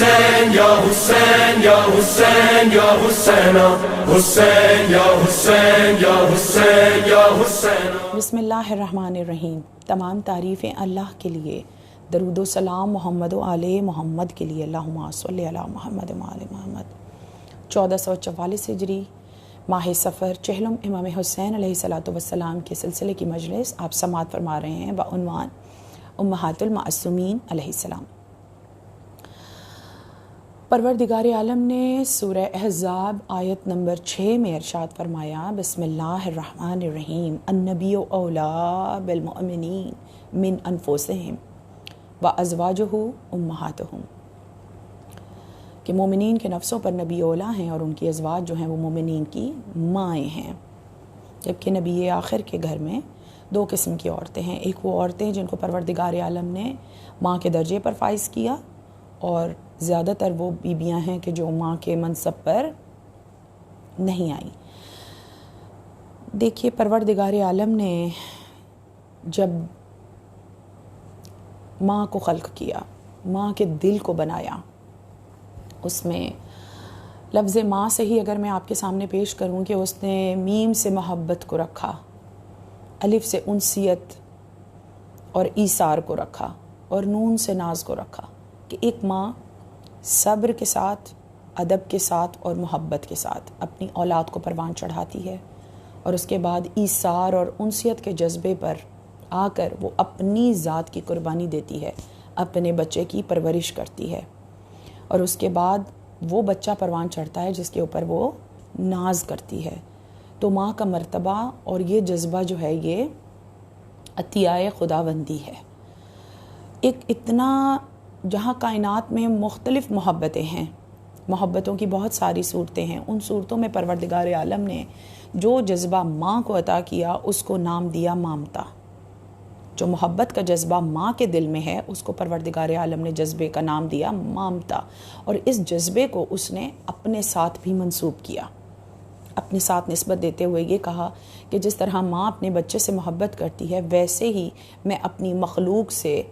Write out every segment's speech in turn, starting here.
حسین یا حسین یا حسین یا حسین حسین یا حسین یا حسین یا حسین. بسم اللہ الرحمن الرحیم. تمام تعریفیں اللہ کے لیے، درود و سلام محمد و آل محمد کے لیے. اللہم صلی علی محمد و آل محمد. 1444 ہجری ماہ سفر، چہلم امام حسین علیہ السلام کے سلسلے کی مجلس آپ سماعت فرما رہے ہیں بعنوان امہات المعصومین علیہ السلام. پروردگار عالم نے سورہ احزاب آیت نمبر 6 میں ارشاد فرمایا، بسم اللہ الرحمن الرحیم، النبی اولا بالمؤمنین من انفسہم وازواجہ امہاتہم، کہ مومنین کے نفسوں پر نبی اولا ہیں اور ان کی ازواج جو ہیں وہ مومنین کی مائیں ہیں. جبکہ نبی آخر کے گھر میں دو قسم کی عورتیں ہیں. ایک وہ عورتیں جن کو پروردگار عالم نے ماں کے درجے پر فائز کیا، اور زیادہ تر وہ بیویاں ہیں کہ جو ماں کے منصب پر نہیں آئیں. دیکھیے، پروردگار عالم نے جب ماں کو خلق کیا، ماں کے دل کو بنایا، اس میں لفظ ماں سے ہی اگر میں آپ کے سامنے پیش کروں کہ اس نے میم سے محبت کو رکھا، الف سے انسیت اور ایثار کو رکھا، اور نون سے ناز کو رکھا، کہ ایک ماں صبر کے ساتھ، ادب کے ساتھ اور محبت کے ساتھ اپنی اولاد کو پروان چڑھاتی ہے، اور اس کے بعد ایثار اور انسیت کے جذبے پر آ کر وہ اپنی ذات کی قربانی دیتی ہے، اپنے بچے کی پرورش کرتی ہے، اور اس کے بعد وہ بچہ پروان چڑھتا ہے جس کے اوپر وہ ناز کرتی ہے. تو ماں کا مرتبہ اور یہ جذبہ جو ہے یہ عطیہ خداوندی ہے. ایک اتنا جہاں کائنات میں مختلف محبتیں ہیں، محبتوں کی بہت ساری صورتیں ہیں، ان صورتوں میں پروردگار عالم نے جو جذبہ ماں کو عطا کیا اس کو نام دیا مامتا. جو محبت کا جذبہ ماں کے دل میں ہے اس کو پروردگار عالم نے جذبے کا نام دیا مامتا، اور اس جذبے کو اس نے اپنے ساتھ بھی منسوب کیا. اپنے ساتھ نسبت دیتے ہوئے یہ کہا کہ جس طرح ماں اپنے بچے سے محبت کرتی ہے، ویسے ہی میں اپنی مخلوق سے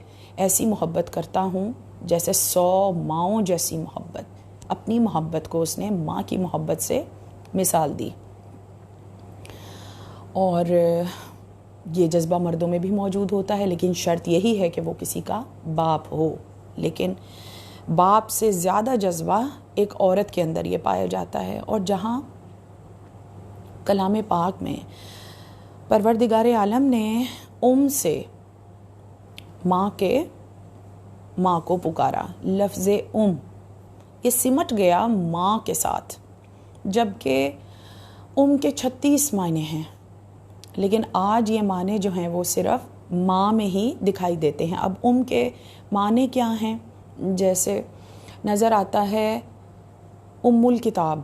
ایسی محبت کرتا ہوں جیسے 100 ماؤں جیسی محبت. اپنی محبت کو اس نے ماں کی محبت سے مثال دی. اور یہ جذبہ مردوں میں بھی موجود ہوتا ہے، لیکن شرط یہی ہے کہ وہ کسی کا باپ ہو. لیکن باپ سے زیادہ جذبہ ایک عورت کے اندر یہ پایا جاتا ہے. اور جہاں کلام پاک میں پروردگار عالم نے سے ماں کو پکارا، لفظ یہ سمٹ گیا ماں کے ساتھ، جبکہ کے 36 معنی ہیں، لیکن آج یہ معنی جو ہیں وہ صرف ماں میں ہی دکھائی دیتے ہیں. اب کے معنی کیا ہیں؟ جیسے نظر آتا ہے الکتاب،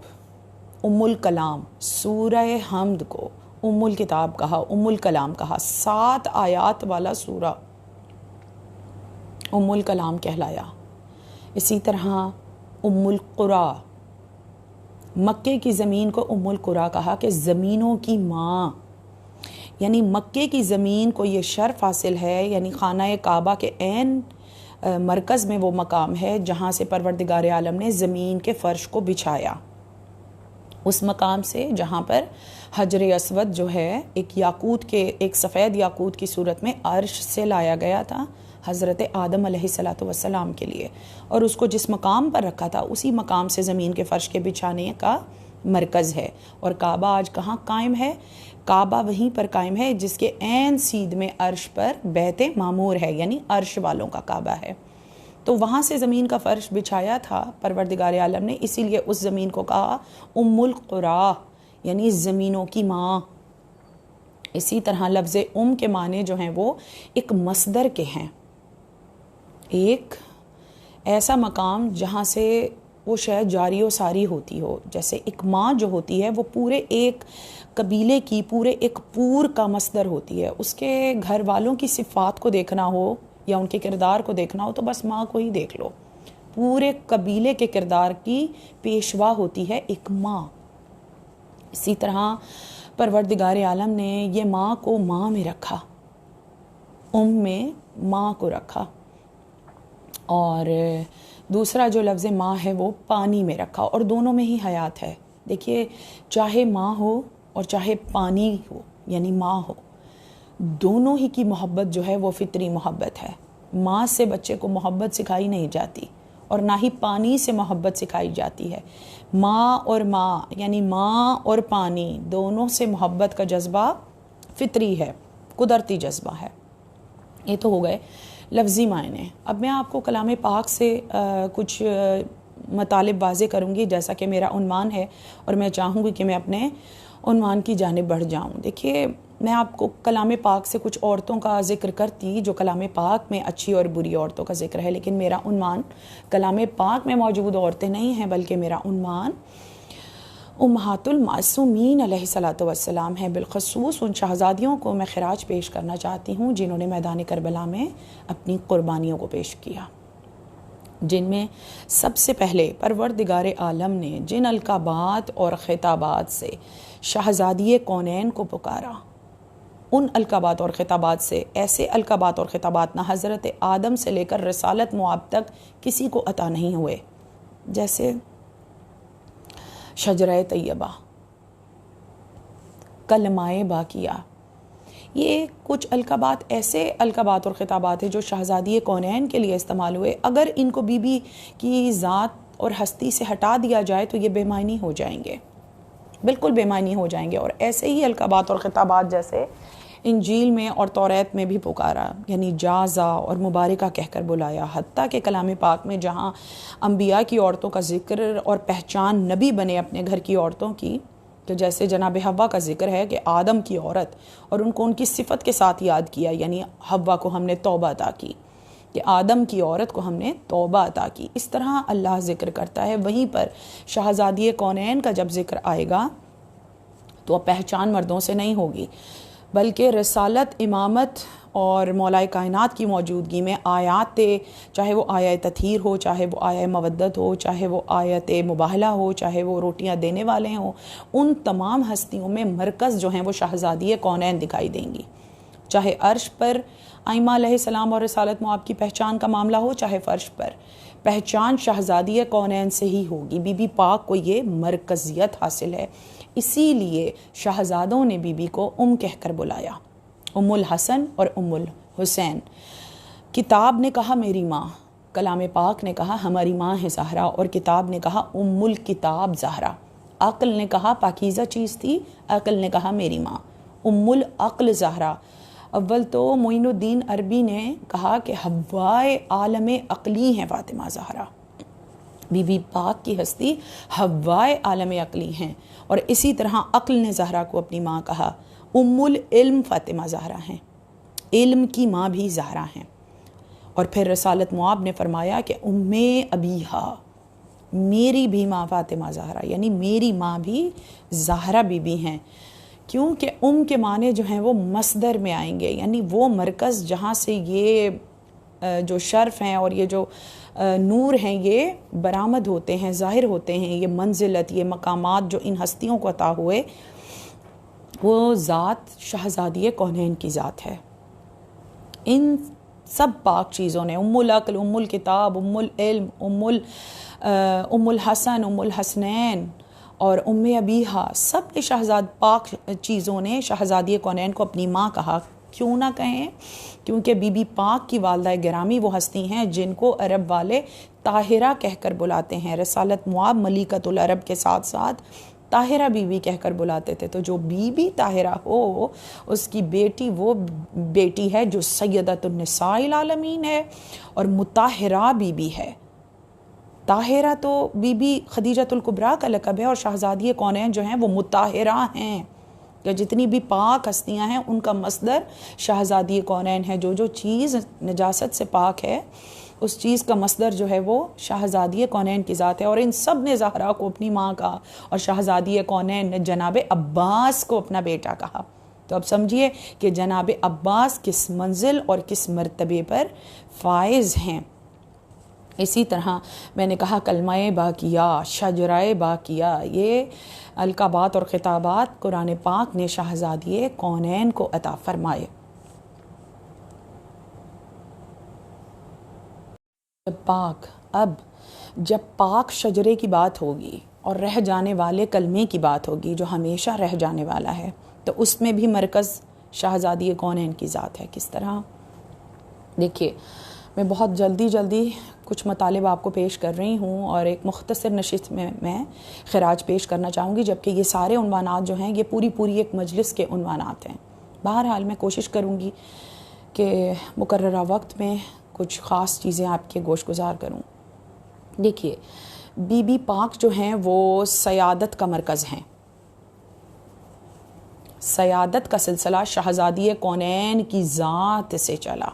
الکلام. سورہ حمد کو الکتاب کہا، الکلام کہا. 7 آیات والا سورہ الکلام کہلایا. اسی طرح القریٰ، مکے کی زمین کو القریٰ کہا کہ زمینوں کی ماں. یعنی مکے کی زمین کو یہ شرف حاصل ہے، یعنی خانہ کعبہ کے عین مرکز میں وہ مقام ہے جہاں سے پروردگار عالم نے زمین کے فرش کو بچھایا. اس مقام سے جہاں پر حجر اسود جو ہے ایک سفید یاقوت کی صورت میں عرش سے لایا گیا تھا حضرت آدم علیہ السلام کے لیے، اور اس کو جس مقام پر رکھا تھا اسی مقام سے زمین کے فرش کے بچھانے کا مرکز ہے. اور کعبہ آج کہاں قائم ہے؟ کعبہ وہیں پر قائم ہے جس کے عین سید میں عرش پر بیت معمور ہے، یعنی عرش والوں کا کعبہ ہے. تو وہاں سے زمین کا فرش بچھایا تھا پروردگار عالم نے، اسی لیے اس زمین کو کہا القریٰ، یعنی زمینوں کی ماں. اسی طرح لفظ کے معنی جو ہیں وہ ایک مصدر کے ہیں، ایک ایسا مقام جہاں سے وہ شاید جاری و ساری ہوتی ہو. جیسے ایک ماں جو ہوتی ہے وہ پورے ایک قبیلے کی، پورے ایک پور کا مصدر ہوتی ہے. اس کے گھر والوں کی صفات کو دیکھنا ہو یا ان کے کردار کو دیکھنا ہو تو بس ماں کو ہی دیکھ لو. پورے قبیلے کے کردار کی پیشوا ہوتی ہے ایک ماں. اسی طرح پروردگار عالم نے یہ ماں کو ماں میں رکھا، میں ماں کو رکھا. اور دوسرا جو لفظ ماں ہے وہ پانی میں رکھا، اور دونوں میں ہی حیات ہے۔ دیکھیے چاہے ماں ہو اور چاہے پانی ہو یعنی ماں ہو، دونوں ہی کی محبت جو ہے وہ فطری محبت ہے۔ ماں سے بچے کو محبت سکھائی نہیں جاتی اور نہ ہی پانی سے محبت سکھائی جاتی ہے۔ ماں اور ماں یعنی ماں اور پانی دونوں سے محبت کا جذبہ فطری ہے، قدرتی جذبہ ہے۔ یہ تو ہو گئے لفظی معنی۔ اب میں آپ کو کلام پاک سے کچھ مطالب واضح کروں گی، جیسا کہ میرا عنوان ہے اور میں چاہوں گی کہ میں اپنے عنوان کی جانب بڑھ جاؤں۔ دیکھیے میں آپ کو کلام پاک سے کچھ عورتوں کا ذکر کرتی جو کلام پاک میں اچھی اور بری عورتوں کا ذکر ہے، لیکن میرا عنوان کلام پاک میں موجود عورتیں نہیں ہیں، بلکہ میرا عنوان امہات المعصومین علیہ الصلاۃ والسلام ہے۔ بالخصوص ان شہزادیوں کو میں خراج پیش کرنا چاہتی ہوں جنہوں نے میدان کربلا میں اپنی قربانیوں کو پیش کیا، جن میں سب سے پہلے پروردگار عالم نے جن القابات اور خطابات سے شہزادی کونین کو پکارا، ان القابات اور خطابات سے ایسے القابات اور خطابات نہ حضرت آدم سے لے کر رسالت مآب تک کسی کو عطا نہیں ہوئے، جیسے شجرہ طیبہ، کلمہ باقیہ۔ یہ کچھ القابات ایسے القابات اور خطابات ہیں جو شہزادی کونین کے لیے استعمال ہوئے۔ اگر ان کو بی بی کی ذات اور ہستی سے ہٹا دیا جائے تو یہ بے معنی ہو جائیں گے، بالکل بے معنی ہو جائیں گے۔ اور ایسے ہی القابات اور خطابات جیسے انجیل میں اور توریت میں بھی پکارا، یعنی جازا اور مبارکہ کہہ کر بلایا، حتیٰ کہ کلام پاک میں جہاں انبیاء کی عورتوں کا ذکر اور پہچان نبی بنے اپنے گھر کی عورتوں کی، تو جیسے جناب حوا کا ذکر ہے کہ آدم کی عورت، اور ان کو ان کی صفت کے ساتھ یاد کیا، یعنی حوا کو ہم نے توبہ عطا کی، کہ آدم کی عورت کو ہم نے توبہ عطا کی۔ اس طرح اللہ ذکر کرتا ہے۔ وہیں پر شہزادی کونین کا جب ذکر آئے گا تو پہچان مردوں سے نہیں ہوگی، بلکہ رسالت، امامت اور مولائے کائنات کی موجودگی میں آیات، چاہے وہ آیت تطہیر ہو، چاہے وہ آیت مودت ہو، چاہے وہ آیت مباہلہ ہو، چاہے وہ روٹیاں دینے والے ہوں، ان تمام ہستیوں میں مرکز جو ہیں وہ شہزادی کونین دکھائی دیں گی۔ چاہے عرش پر ائمہ علیہ السلام اور رسالت مآب کی پہچان کا معاملہ ہو، چاہے فرش پر، پہچان شہزادی کونین سے ہی ہوگی۔ بی بی پاک کو یہ مرکزیت حاصل ہے، اسی لیے شہزادوں نے بی بی کو کہہ کر بلایا، ام الحسن اور ام الحسین۔ کتاب نے کہا میری ماں، کلام پاک نے کہا ہماری ماں ہے زہرا، اور کتاب نے کہا ام الکتاب زہرا۔ عقل نے کہا پاکیزہ چیز تھی، عقل نے کہا میری ماں، ام العقل زہرا۔ اول تو معین الدین عربی نے کہا کہ حوائے عالم عقلی ہیں فاطمہ زہرا، بی بی پاک کی ہستی حوائے عالم عقلی ہیں۔ اور اسی طرح عقل نے زہرا کو اپنی ماں کہا۔ ام العلم فاطمہ زہرا ہیں، علم کی ماں بھی زہرا ہیں۔ اور پھر رسالت مآب نے فرمایا کہ ام ابیہا، میری بھی ماں فاطمہ زہرا، یعنی میری ماں بھی زہرا بی بی ہیں، کیونکہ کے معنی جو ہیں وہ مصدر میں آئیں گے، یعنی وہ مرکز جہاں سے یہ جو شرف ہیں اور یہ جو نور ہیں یہ برآمد ہوتے ہیں، ظاہر ہوتے ہیں، یہ منزلت، یہ مقامات جو ان ہستیوں کو عطا ہوئے، وہ ذات شہزادی کونین کی ذات ہے۔ ان سب پاک چیزوں نے، ام العقل، ام الکتاب، ام العلم، ام الحسن، ام الحسنین اور ام ابیہا، سب پاک چیزوں نے شہزادی کونین کو اپنی ماں کہا۔ کیوں نہ کہیں؟ کیونکہ بی بی پاک کی والدہ گرامی وہ ہستی ہیں جن کو عرب والے طاہرہ کہہ کر بلاتے ہیں۔ رسالت مآب ملیکۃ العرب کے ساتھ ساتھ طاہرہ بی بی کہہ کر بلاتے تھے۔ تو جو بی بی طاہرہ ہو، اس کی بیٹی وہ بیٹی ہے جو سیدۃ النساء العالمین ہے اور مطہرہ بی بی ہے۔ طاہرہ تو بی بی خدیجۃ الکبریٰ کا لقب ہے، اور شہزادی کونین جو ہیں وہ مطہرہ ہیں، کہ جتنی بھی پاک ہستیاں ہیں ان کا مصدر شہزادی کونین ہے۔ جو چیز نجاست سے پاک ہے اس چیز کا مصدر جو ہے وہ شہزادی کونین کی ذات ہے۔ اور ان سب نے زہرا کو اپنی ماں کہا، اور شہزادی کونین نے جناب عباس کو اپنا بیٹا کہا۔ تو اب سمجھیے کہ جناب عباس کس منزل اور کس مرتبے پر فائز ہیں۔ اسی طرح میں نے کہا کلمہ باقیہ، شجرہ باقیہ، یہ القابات اور خطابات قرآن پاک نے شہزادی کونین کو عطا فرمائے۔ پاک اب جب پاک شجرے کی بات ہوگی اور رہ جانے والے کلمے کی بات ہوگی جو ہمیشہ رہ جانے والا ہے، تو اس میں بھی مرکز شہزادی کونین کی ذات ہے۔ کس طرح؟ دیکھیے، میں بہت جلدی کچھ مطالب آپ کو پیش کر رہی ہوں اور ایک مختصر نشست میں خراج پیش کرنا چاہوں گی، جبکہ یہ سارے عنوانات جو ہیں یہ پوری ایک مجلس کے عنوانات ہیں۔ بہرحال میں کوشش کروں گی کہ مقررہ وقت میں کچھ خاص چیزیں آپ کے گوش گزار کروں۔ دیکھیے، بی بی پاک جو ہیں وہ سیادت کا مرکز ہیں۔ سیادت کا سلسلہ شہزادی کونین کی ذات سے چلا،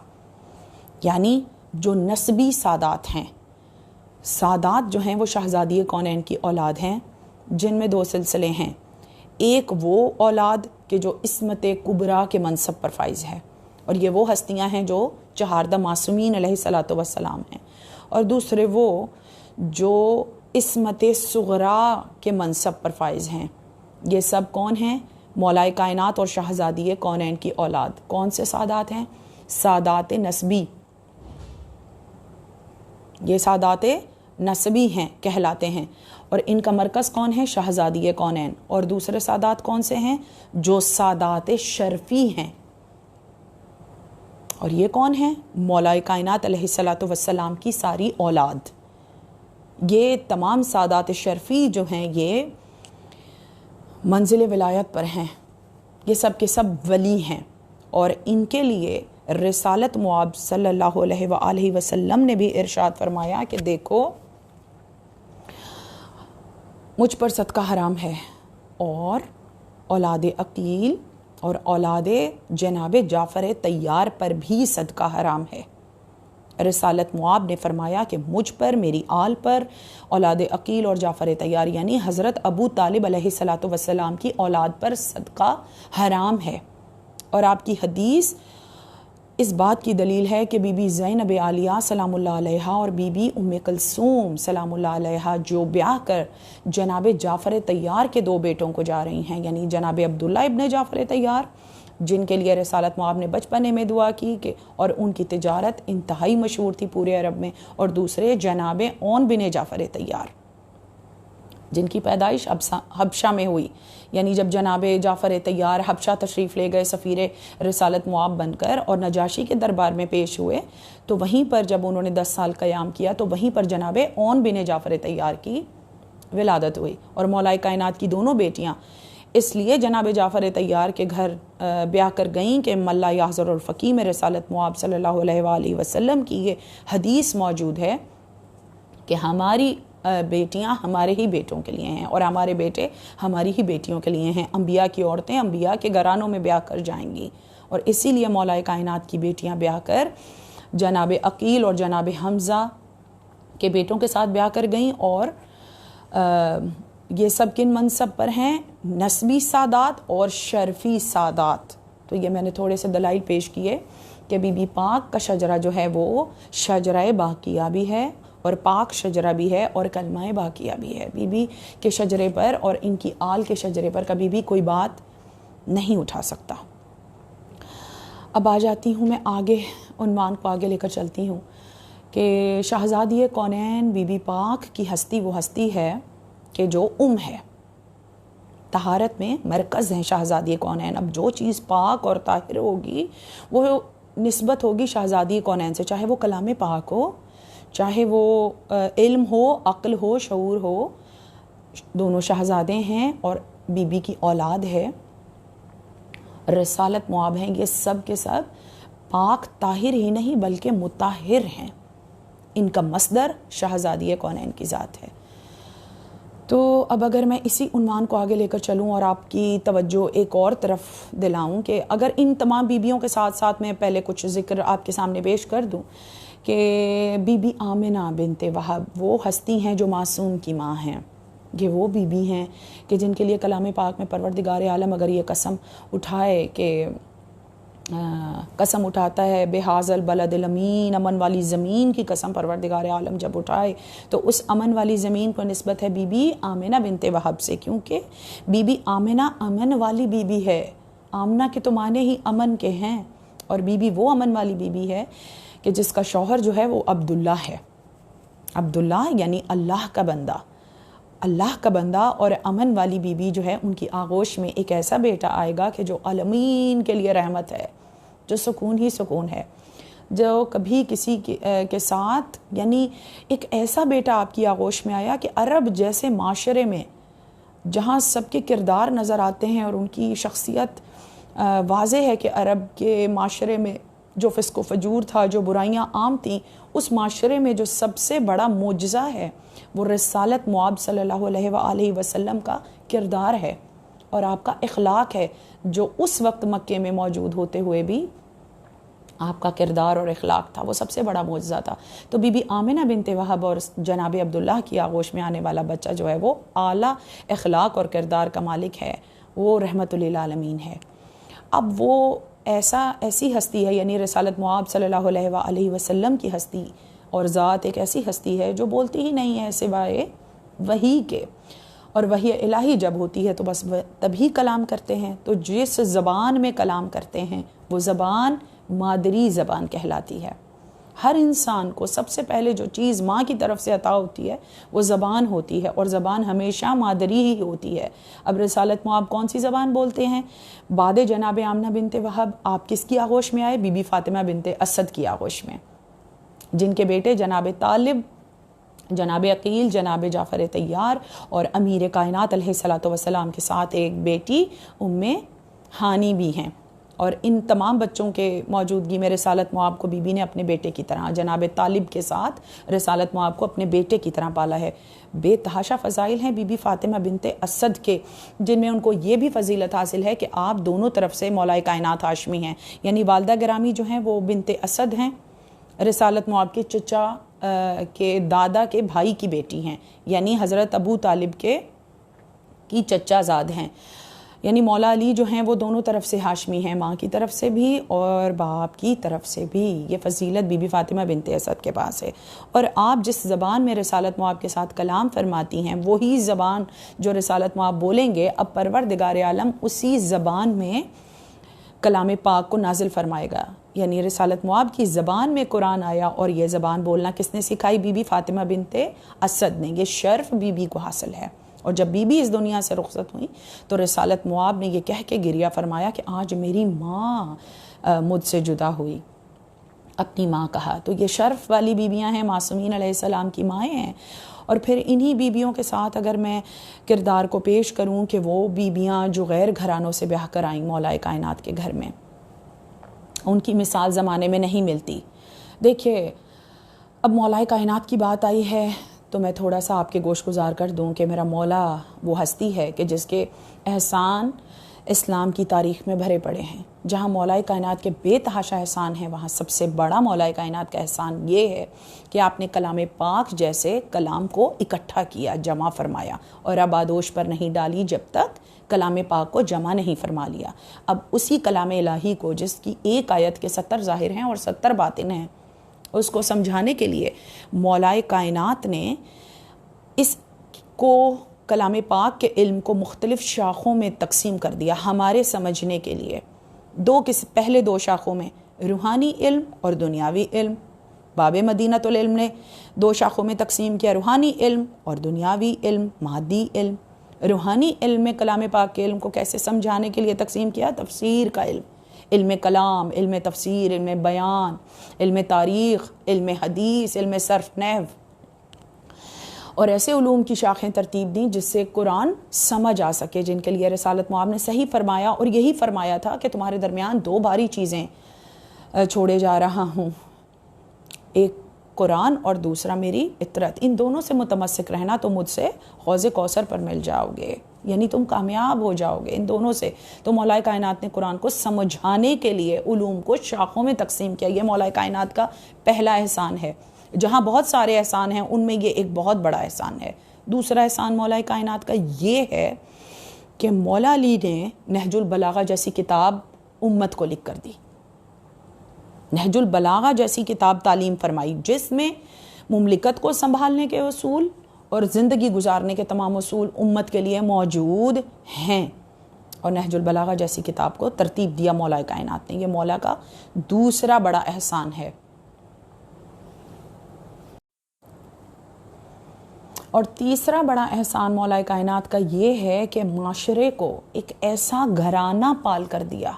یعنی جو نسبی سادات ہیں، سادات جو ہیں وہ شہزادی کونین کی اولاد ہیں، جن میں دو سلسلے ہیں۔ ایک وہ اولاد کہ جو عصمت کبریٰ کے منصب پر فائز ہے، اور یہ وہ ہستیاں ہیں جو چہاردہ معصومین علیہ الصلاۃ والسلام ہیں، اور دوسرے وہ جو عصمت صغریٰ کے منصب پر فائز ہیں۔ یہ سب کون ہیں؟ مولائے کائنات اور شہزادی کونین کی اولاد۔ کون سے سادات ہیں؟ سادات نسبی۔ یہ سادات نسبی ہیں، کہلاتے ہیں، اور ان کا مرکز کون ہے؟ شہزادی کونین۔ اور دوسرے سادات کون سے ہیں؟ جو سادات شرفی ہیں، اور یہ کون ہیں؟ مولائے کائنات علیہ الصلاۃ والسلام کی ساری اولاد۔ یہ تمام سادات شرفی جو ہیں یہ منزل ولایت پر ہیں، یہ سب کے سب ولی ہیں، اور ان کے لیے رسالت مآب صلی اللہ علیہ وآلہ وسلم نے بھی ارشاد فرمایا کہ دیکھو، مجھ پر صدقہ حرام ہے، اور اولاد عقیل اور اولاد جناب جعفر طیار پر بھی صدقہ حرام ہے۔ رسالت مآب نے فرمایا کہ مجھ پر، میری آل پر، اولاد عقیل اور جعفر طیار یعنی حضرت ابو طالب علیہ الصلاۃ والسلام کی اولاد پر صدقہ حرام ہے۔ اور آپ کی حدیث اس بات کی دلیل ہے کہ بی بی زینب عالیہ سلام اللہ علیہا اور بی بی ام کلثوم سلام اللہ علیہا جو بیاہ کر جناب جعفر طیار کے دو بیٹوں کو جا رہی ہیں، یعنی جناب عبداللہ ابن جعفر طیار، جن کے لیے رسالت مآب نے بچپنے میں دعا کی کہ اور ان کی تجارت انتہائی مشہور تھی پورے عرب میں، اور دوسرے جناب اون بن جعفر طیار جن کی پیدائش حبشہ میں ہوئی، یعنی جب جناب جعفر طیار حبشہ تشریف لے گئے سفیر رسالت مآب بن کر اور نجاشی کے دربار میں پیش ہوئے، تو وہیں پر جب انہوں نے 10 سال قیام کیا تو وہیں پر جناب اون بن جعفر طیار کی ولادت ہوئی، اور مولائے کائنات کی دونوں بیٹیاں اس لیے جناب جعفر طیار کے گھر بیاہ کر گئیں کہ ملا یحضر الفقی میں رسالت مآب صلی اللہ علیہ وآلہ وسلم کی یہ حدیث موجود ہے کہ ہماری بیٹیاں ہمارے ہی بیٹوں کے لیے ہیں، اور ہمارے بیٹے ہماری ہی بیٹیوں کے لیے ہیں۔ انبیاء کی عورتیں انبیاء کے گھرانوں میں بیاہ کر جائیں گی، اور اسی لیے مولائے کائنات کی بیٹیاں بیاہ کر جناب عقیل اور جناب حمزہ کے بیٹوں کے ساتھ بیاہ کر گئیں۔ اور یہ سب کن منصب پر ہیں؟ نسبی سادات اور شرفی سادات۔ تو یہ میں نے تھوڑے سے دلائل پیش کیے کہ بی بی پاک کا شجرہ جو ہے وہ شجرہ باقیہ بھی ہے، اور پاک شجرہ بھی ہے، اور کلمہ باقیہ بھی ہے۔ بی بی کے شجرے پر اور ان کی آل کے شجرے پر کبھی بھی کوئی بات نہیں اٹھا سکتا۔ اب آ جاتی ہوں میں آگے، عنوان کو آگے لے کر چلتی ہوں کہ شہزادی کونین بی بی پاک کی ہستی وہ ہستی ہے کہ جو ہے، طہارت میں مرکز ہیں شہزادی کونین۔ اب جو چیز پاک اور طاہر ہوگی وہ نسبت ہوگی شہزادی کونین سے، چاہے وہ کلام پاک ہو، چاہے وہ علم ہو، عقل ہو، شعور ہو، دونوں شہزادے ہیں اور بی بی کی اولاد ہے، رسالت مآب ہیں، یہ سب کے سب پاک طاہر ہی نہیں بلکہ مطہر ہیں۔ ان کا مصدر شہزادی کونین کی ذات ہے۔ تو اب اگر میں اسی عنوان کو آگے لے کر چلوں اور آپ کی توجہ ایک اور طرف دلاؤں کہ اگر ان تمام بیبیوں کے ساتھ ساتھ میں پہلے کچھ ذکر آپ کے سامنے پیش کر دوں کہ بی بی آمنہ بنت وہب وہ ہستی ہیں جو معصوم کی ماں ہیں۔ یہ وہ بیوی ہیں کہ جن کے لیے کلام پاک میں پروردگار عالم اگر یہ قسم اٹھائے کہ قسم اٹھاتا ہے بحاظ البلد الامین، امن والی زمین کی قسم پروردگار عالم جب اٹھائے تو اس امن والی زمین کو نسبت ہے بی بی آمنہ بنت وہب سے، کیونکہ بی بی آمنہ امن والی بی بی ہے۔ آمنہ کے تو معنی ہی امن کے ہیں، اور بی بی وہ امن والی بی بی ہے کہ جس کا شوہر جو ہے وہ عبداللہ ہے، عبداللہ یعنی اللہ کا بندہ، اللہ کا بندہ اور امن والی بیوی جو ہے ان کی آغوش میں ایک ایسا بیٹا آئے گا کہ جو عالمین کے لیے رحمت ہے، جو سکون ہی سکون ہے، جو کبھی کسی کے ساتھ، یعنی ایک ایسا بیٹا آپ کی آغوش میں آیا کہ عرب جیسے معاشرے میں جہاں سب کے کردار نظر آتے ہیں اور ان کی شخصیت واضح ہے کہ عرب کے معاشرے میں جو فسق و فجور تھا، جو برائیاں عام تھیں، اس معاشرے میں جو سب سے بڑا معجزہ ہے وہ رسالت مؤاب صلی اللہ علیہ وآلہ وسلم کا کردار ہے اور آپ کا اخلاق ہے، جو اس وقت مکے میں موجود ہوتے ہوئے بھی آپ کا کردار اور اخلاق تھا، وہ سب سے بڑا معجزہ تھا۔ تو بی بی آمنہ بنت وہب اور جناب عبداللہ کی آغوش میں آنے والا بچہ جو ہے وہ اعلیٰ اخلاق اور کردار کا مالک ہے، وہ رحمت للعالمین ہے۔ اب وہ ایسی ہستی ہے، یعنی رسالت مؤاب صلی اللہ علیہ وآلہ وسلم کی ہستی اور ذات ایک ایسی ہستی ہے جو بولتی ہی نہیں ہے سوائے وحی کے، اور وحی الہی جب ہوتی ہے تو بس تبھی کلام کرتے ہیں۔ تو جس زبان میں کلام کرتے ہیں وہ زبان مادری زبان کہلاتی ہے۔ ہر انسان کو سب سے پہلے جو چیز ماں کی طرف سے عطا ہوتی ہے وہ زبان ہوتی ہے، اور زبان ہمیشہ مادری ہی ہوتی ہے۔ اب رسالت مؤاب کون سی زبان بولتے ہیں؟ بعد جناب آمنہ بنت وہب آپ کس کی آغوش میں آئے؟ بی بی فاطمہ بنت اسد کی آغوش میں، جن کے بیٹے جناب طالب، جناب عقیل، جناب جعفر طیار اور امیر کائنات علیہ الصلوۃ والسلام کے ساتھ ایک بیٹی ام ہانی بھی ہیں۔ اور ان تمام بچوں کے موجودگی میں رسالت مؤاب کو بی بی نے اپنے بیٹے کی طرح، جناب طالب کے ساتھ رسالت مؤاب کو اپنے بیٹے کی طرح پالا ہے۔ بے تحاشا فضائل ہیں بی بی فاطمہ بنت اسد کے، جن میں ان کو یہ بھی فضیلت حاصل ہے کہ آپ دونوں طرف سے مولا کائنات ہاشمی ہیں، یعنی والدہ گرامی جو ہیں وہ بنت اسد ہیں، رسالت مؤاب کے چچا کے دادا کے بھائی کی بیٹی ہیں، یعنی حضرت ابو طالب کی چچا زاد ہیں، یعنی مولا علی جو ہیں وہ دونوں طرف سے ہاشمی ہیں، ماں کی طرف سے بھی اور باپ کی طرف سے بھی۔ یہ فضیلت بی بی فاطمہ بنت اسد کے پاس ہے۔ اور آپ جس زبان میں رسالت مؤاب کے ساتھ کلام فرماتی ہیں وہی زبان جو رسالت مؤاب بولیں گے، اب پروردگار عالم اسی زبان میں کلام پاک کو نازل فرمائے گا، یعنی رسالت مؤاب کی زبان میں قرآن آیا، اور یہ زبان بولنا کس نے سکھائی؟ بی بی فاطمہ بنت اسد نے۔ یہ شرف بی بی کو حاصل ہے۔ اور جب بی بی اس دنیا سے رخصت ہوئی تو رسالت مؤاب نے یہ کہہ کے گریہ فرمایا کہ آج میری ماں مجھ سے جدا ہوئی، اپنی ماں کہا۔ تو یہ شرف والی بیویاں ہیں، معصومین علیہ السلام کی مائیں ہیں۔ اور پھر انہی بیویوں کے ساتھ اگر میں کردار کو پیش کروں کہ وہ بیویاں جو غیر گھرانوں سے بیاہ کر آئیں مولا کائنات کے گھر میں، ان کی مثال زمانے میں نہیں ملتی۔ دیکھیے اب مولا کائنات کی بات آئی ہے تو میں تھوڑا سا آپ کے گوش گزار کر دوں کہ میرا مولا وہ ہستی ہے کہ جس کے احسان اسلام کی تاریخ میں بھرے پڑے ہیں۔ جہاں مولا کائنات کے بے تحاشا احسان ہیں، وہاں سب سے بڑا مولا کائنات کا احسان یہ ہے کہ آپ نے کلام پاک جیسے کلام کو اکٹھا کیا، جمع فرمایا، اور اب آدوش پر نہیں ڈالی جب تک کلام پاک کو جمع نہیں فرما لیا۔ اب اسی کلام الہی کو، جس کی ایک آیت کے 70 ظاہر ہیں اور 70 باطن ہیں، اس کو سمجھانے کے لیے مولا کائنات نے اس کو، کلام پاک کے علم کو مختلف شاخوں میں تقسیم کر دیا ہمارے سمجھنے کے لیے۔ پہلے دو شاخوں میں روحانی علم اور دنیاوی علم، باب مدینۃ العلم نے 2 شاخوں میں تقسیم کیا، روحانی علم اور دنیاوی علم، مادی علم۔ روحانی علم میں کلام پاک کے علم کو کیسے سمجھانے کے لیے تقسیم کیا؟ تفسیر کا علم، علم کلام، علم تفسیر، علم بیان، علم تاریخ، علم حدیث، علم صرف نحو، اور ایسے علوم کی شاخیں ترتیب دیں جس سے قرآن سمجھ آ سکے، جن کے لیے رسالت مؤاب نے صحیح فرمایا، اور یہی فرمایا تھا کہ تمہارے درمیان 2 بھاری چیزیں چھوڑے جا رہا ہوں، ایک قرآن اور دوسرا میری اطرت، ان دونوں سے متمسک رہنا تو مجھ سے حوض کوثر پر مل جاؤ گے، یعنی تم کامیاب ہو جاؤ گے ان دونوں سے۔ تو مولا کائنات نے قرآن کو سمجھانے کے لیے علوم کو شاخوں میں تقسیم کیا۔ یہ مولا کائنات کا پہلا احسان ہے۔ جہاں بہت سارے احسان ہیں ان میں یہ ایک بہت بڑا احسان ہے۔ دوسرا احسان مولا کائنات کا یہ ہے کہ مولا علی نے نہج البلاغہ جیسی کتاب امت کو لکھ کر دی، نہج البلاغہ جیسی کتاب تعلیم فرمائی، جس میں مملکت کو سنبھالنے کے اصول اور زندگی گزارنے کے تمام اصول امت کے لیے موجود ہیں، اور نہج البلاغہ جیسی کتاب کو ترتیب دیا مولا کائنات نے۔ یہ مولا کا دوسرا بڑا احسان ہے۔ اور تیسرا بڑا احسان مولا کائنات کا یہ ہے کہ معاشرے کو ایک ایسا گھرانہ پال کر دیا،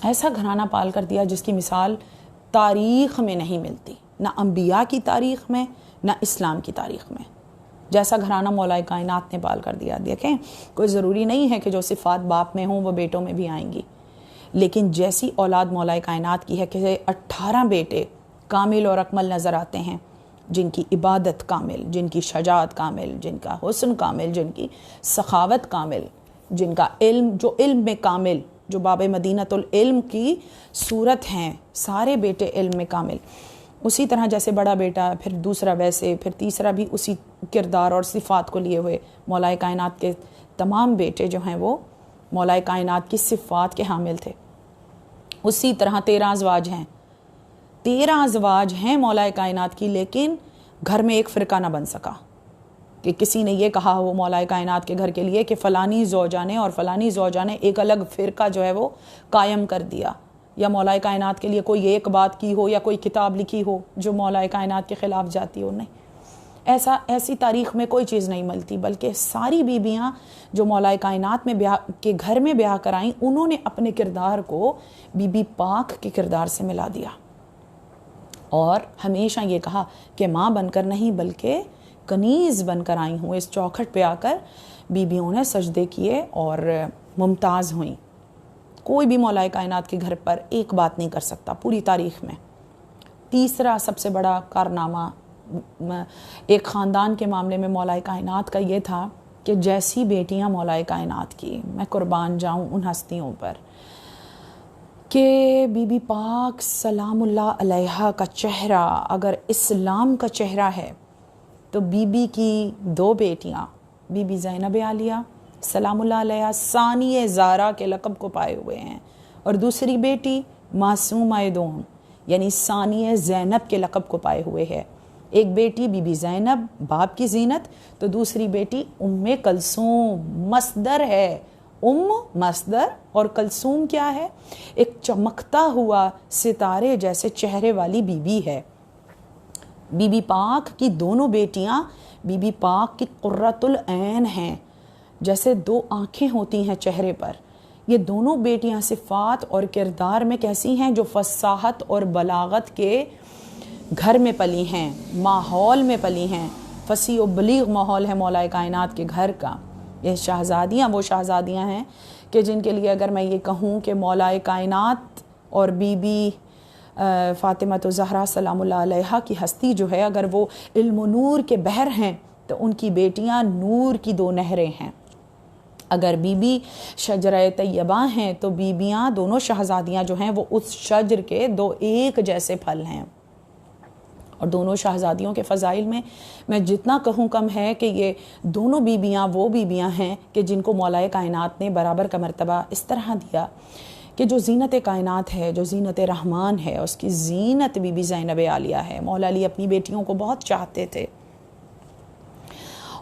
ایسا گھرانہ پال کر دیا جس کی مثال تاریخ میں نہیں ملتی، نہ انبیاء کی تاریخ میں نہ اسلام کی تاریخ میں، جیسا گھرانہ مولا کائنات نے پال کر دیا۔ دیکھیں، کوئی ضروری نہیں ہے کہ جو صفات باپ میں ہوں وہ بیٹوں میں بھی آئیں گی، لیکن جیسی اولاد مولا کائنات کی ہے کہ 18 بیٹے کامل اور اکمل نظر آتے ہیں، جن کی عبادت کامل، جن کی شجاعت کامل، جن کا حسن کامل، جن کی سخاوت کامل، جن کا علم، جو علم میں کامل، جو باب مدینۃ العلم کی صورت ہیں، سارے بیٹے علم میں کامل۔ اسی طرح جیسے بڑا بیٹا، پھر دوسرا ویسے، پھر تیسرا بھی اسی کردار اور صفات کو لیے ہوئے، مولا کائنات کے تمام بیٹے جو ہیں وہ مولا کائنات کی صفات کے حامل تھے۔ اسی طرح 13 ازواج ہیں، 13 ازواج ہیں مولا کائنات کی، لیکن گھر میں ایک فرقہ نہ بن سکا کہ کسی نے یہ کہا وہ مولا کائنات کے گھر کے لیے کہ فلانی زوجہ نے اور فلانی زوجہ نے ایک الگ فرقہ جو ہے وہ قائم کر دیا، یا مولا کائنات کے لیے کوئی ایک بات کی ہو یا کوئی کتاب لکھی ہو جو مولا کائنات کے خلاف جاتی ہو۔ نہیں، ایسی تاریخ میں کوئی چیز نہیں ملتی، بلکہ ساری بیویاں جو مولا کائنات میں کے گھر میں بیاہ کرائیں، انہوں نے اپنے کردار کو بی بی پاک کے کردار سے ملا دیا، اور ہمیشہ یہ کہا کہ ماں بن کر نہیں بلکہ کنیز بن کر آئی ہوں۔ اس چوکھٹ پہ آ کر بیویوں نے سجدے کیے اور ممتاز ہوئیں۔ کوئی بھی مولا کائنات کے گھر پر ایک بات نہیں کر سکتا پوری تاریخ میں۔ تیسرا سب سے بڑا کارنامہ ایک خاندان کے معاملے میں مولا کائنات کا یہ تھا کہ جیسی بیٹیاں مولا کائنات کی، میں قربان جاؤں ان ہستیوں پر، کہ بی بی پاک سلام اللہ علیہا کا چہرہ اگر اسلام کا چہرہ ہے تو بی بی کی 2 بیٹیاں، بی بی زینب عالیہ سلام اللہ علیہا ثانیہ زہرا کے لقب کو پائے ہوئے ہیں، اور دوسری بیٹی معصومہ دوم یعنی ثانیہ زینب کے لقب کو پائے ہوئے ہے۔ ایک بیٹی بی بی زینب باپ کی زینت، تو دوسری بیٹی ام کلثوم، مصدر ہے، ام مصدر، اور کلثوم کیا ہے؟ ایک چمکتا ہوا ستارے جیسے چہرے والی بی بی ہے۔ بی بی پاک کی دونوں بیٹیاں بی بی پاک کی قرۃ العین ہیں، جیسے 2 آنکھیں ہوتی ہیں چہرے پر۔ یہ دونوں بیٹیاں صفات اور کردار میں کیسی ہیں؟ جو فصاحت اور بلاغت کے گھر میں پلی ہیں، ماحول میں پلی ہیں، فصیح و بلیغ ماحول ہے مولا کائنات کے گھر کا۔ یہ شہزادیاں وہ شہزادیاں ہیں کہ جن کے لیے اگر میں یہ کہوں کہ مولا کائنات اور بی بی فاطمہ الزہرا سلام اللہ علیہا کی ہستی جو ہے، اگر وہ علم و نور کے بحر ہیں تو ان کی بیٹیاں نور کی 2 نہریں ہیں۔ اگر بی بی شجرہ طیبہ ہیں تو بیبیاں دونوں شہزادیاں جو ہیں وہ اس شجر کے 2 ایک جیسے پھل ہیں۔ اور دونوں شہزادیوں کے فضائل میں جتنا کہوں کم ہے کہ یہ دونوں بیبیاں وہ بیبیاں ہیں کہ جن کو مولا کائنات نے برابر کا مرتبہ اس طرح دیا کہ جو زینت کائنات ہے، جو زینت رحمان ہے، اس کی زینت بی بی زینب عالیہ ہے۔ مولا علی اپنی بیٹیوں کو بہت چاہتے تھے،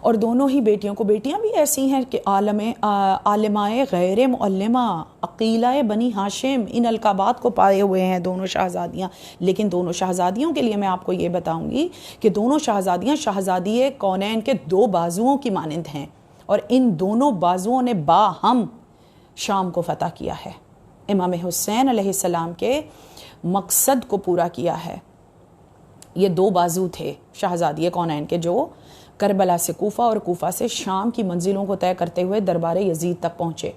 اور دونوں ہی بیٹیوں کو، بیٹیاں بھی ایسی ہیں کہ عالمائے غیر معلمہ، عقیلہ بنی ہاشم، ان القابات کو پائے ہوئے ہیں دونوں شہزادیاں۔ لیکن دونوں شہزادیوں کے لیے میں آپ کو یہ بتاؤں گی کہ دونوں شہزادیاں شہزادی کونین کے 2 بازوؤں کی مانند ہیں، اور ان دونوں بازوؤں نے باہم شام کو فتح کیا ہے، امام حسین علیہ السلام کے مقصد کو پورا کیا ہے۔ یہ 2 بازو تھے شہزادی کونین کے جو کربلا سے کوفہ اور کوفہ سے شام کی منزلوں کو طے کرتے ہوئے دربار یزید تک پہنچے،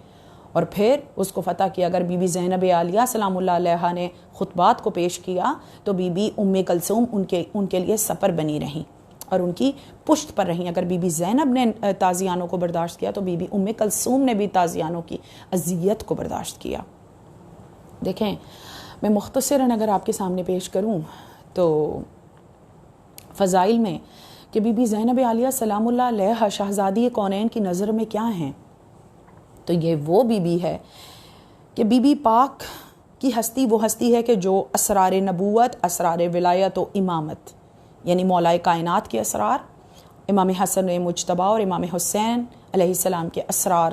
اور پھر اس کو فتح کیا۔ اگر بی بی زینب عالیہ سلام اللہ علیہا نے خطبات کو پیش کیا تو بی بی ام کلثوم ان کے لیے سپر بنی رہیں اور ان کی پشت پر رہیں۔ اگر بی بی زینب نے تازیانوں کو برداشت کیا تو بی بی ام کلثوم نے بھی تازیانوں کی اذیت کو برداشت کیا۔ دیکھیں، میں مختصراً اگر آپ کے سامنے پیش کروں تو فضائل میں کہ بی بی زینب عالیہ سلام اللہ علیہا شہزادی کونین کی نظر میں کیا ہیں، تو یہ وہ بی بی ہے کہ بی بی پاک کی ہستی وہ ہستی ہے کہ جو اسرار نبوت، اسرار ولایت و امامت، یعنی مولا کائنات کے اسرار، امام حسن مجتبی اور امام حسین علیہ السلام کے اسرار،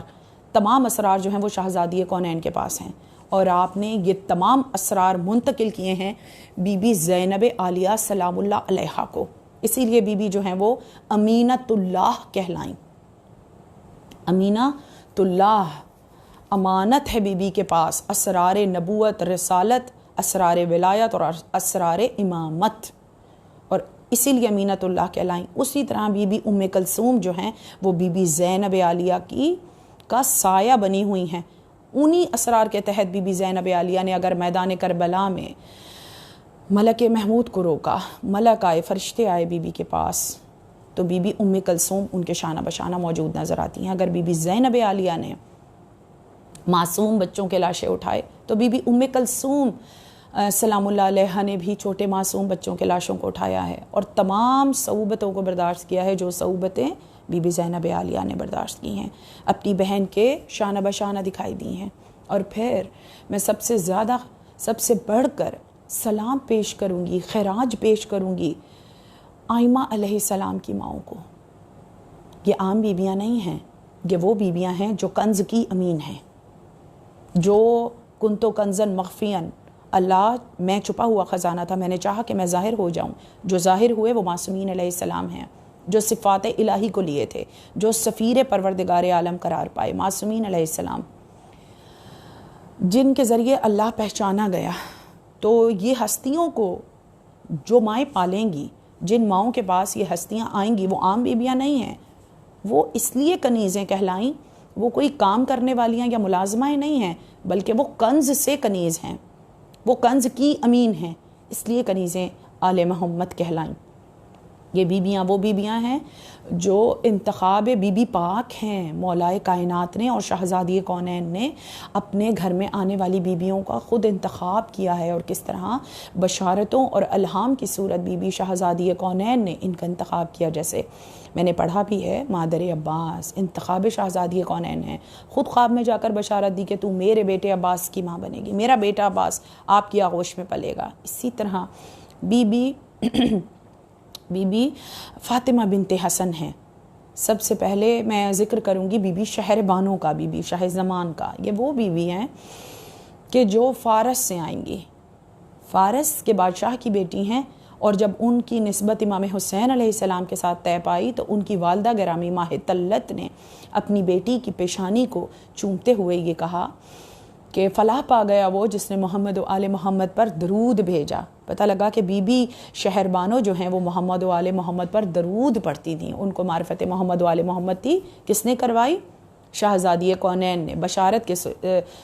تمام اسرار جو ہیں وہ شہزادی کونین کے پاس ہیں، اور آپ نے یہ تمام اسرار منتقل کیے ہیں بی بی زینب عالیہ سلام اللہ علیہا کو۔ اسی لیے بی بی جو ہیں وہ امینۃ اللہ کہلائیں. امینۃ اللہ امانت ہے بی بی کے پاس، اسرار نبوت، رسالت، اسرار ولایت اور اسرار امامت، اور اسی لیے امینۃ اللہ کہلائیں. اسی طرح بی بی ام کلثوم جو ہیں وہ بی بی زینب عالیہ کا سایہ بنی ہوئی ہیں. انہی اسرار کے تحت بی بی زینب عالیہ نے اگر میدان کربلا میں ملک محمود کو روکا، ملک آئے، فرشتے آئے بی بی کے پاس، تو بی بی ام کلثوم ان کے شانہ بشانہ موجود نظر آتی ہیں. اگر بی بی زینب عالیہ نے معصوم بچوں کے لاشیں اٹھائے تو بی بی ام کلثوم سلام اللہ علیہ نے بھی چھوٹے معصوم بچوں کے لاشوں کو اٹھایا ہے، اور تمام صعوبتوں کو برداشت کیا ہے جو صعوبتیں بی بی زینب عالیہ نے برداشت کی ہیں، اپنی بہن کے شانہ بشانہ دکھائی دی ہیں. اور پھر میں سب سے زیادہ، سب سے بڑھ کر سلام پیش کروں گی، خراج پیش کروں گی آئمہ علیہ السلام کی ماؤں کو. یہ عام بیویاں نہیں ہیں، یہ وہ بیویاں ہیں جو کنز کی امین ہیں، جو کنتو کنزن مخفین، اللہ میں چھپا ہوا خزانہ تھا، میں نے چاہا کہ میں ظاہر ہو جاؤں. جو ظاہر ہوئے وہ معصومین علیہ السلام ہیں، جو صفات الہی کو لیے تھے، جو سفیر پروردگار عالم قرار پائے، معصومین علیہ السلام، جن کے ذریعے اللہ پہچانا گیا. تو یہ ہستیوں کو جو مائیں پالیں گی، جن ماؤں کے پاس یہ ہستیاں آئیں گی، وہ عام بیویاں نہیں ہیں. وہ اس لیے کنیزیں کہلائیں، وہ کوئی کام کرنے والیاں یا ملازمائیں نہیں ہیں، بلکہ وہ کنز سے کنیز ہیں، وہ کنز کی امین ہیں، اس لیے کنیزیں آل محمد کہلائیں. یہ بیبیاں وہ بیبیاں ہیں جو انتخاب بی بی پاک ہیں. مولائے کائنات نے اور شہزادی کونین نے اپنے گھر میں آنے والی بیبیوں کا خود انتخاب کیا ہے، اور کس طرح بشارتوں اور الہام کی صورت بی بی شہزادی کونین نے ان کا انتخاب کیا. جیسے میں نے پڑھا بھی ہے، مادر عباس انتخاب شہزادی کونین ہے، خود خواب میں جا کر بشارت دی کہ تو میرے بیٹے عباس کی ماں بنے گی، میرا بیٹا عباس آپ کی آغوش میں پلے گا. اسی طرح بی بی فاطمہ بنت حسن ہیں. سب سے پہلے میں ذکر کروں گی بی بی شہر بانو کا، بی بی شاہ زمان کا. یہ وہ بیوی ہیں کہ جو فارس سے آئیں گی، فارس کے بادشاہ کی بیٹی ہیں، اور جب ان کی نسبت امام حسین علیہ السلام کے ساتھ طے پائی تو ان کی والدہ گرامی ماہ طلت نے اپنی بیٹی کی پیشانی کو چومتے ہوئے یہ کہا کہ فلاح پا گیا وہ جس نے محمد و آل محمد پر درود بھیجا. پتہ لگا کہ بی بی شہر بانو جو ہیں وہ محمد و آل محمد پر درود پڑھتی تھیں. ان کو معرفت محمد و آل محمد تھی. کس نے کروائی؟ شہزادی کونین نے، بشارت کے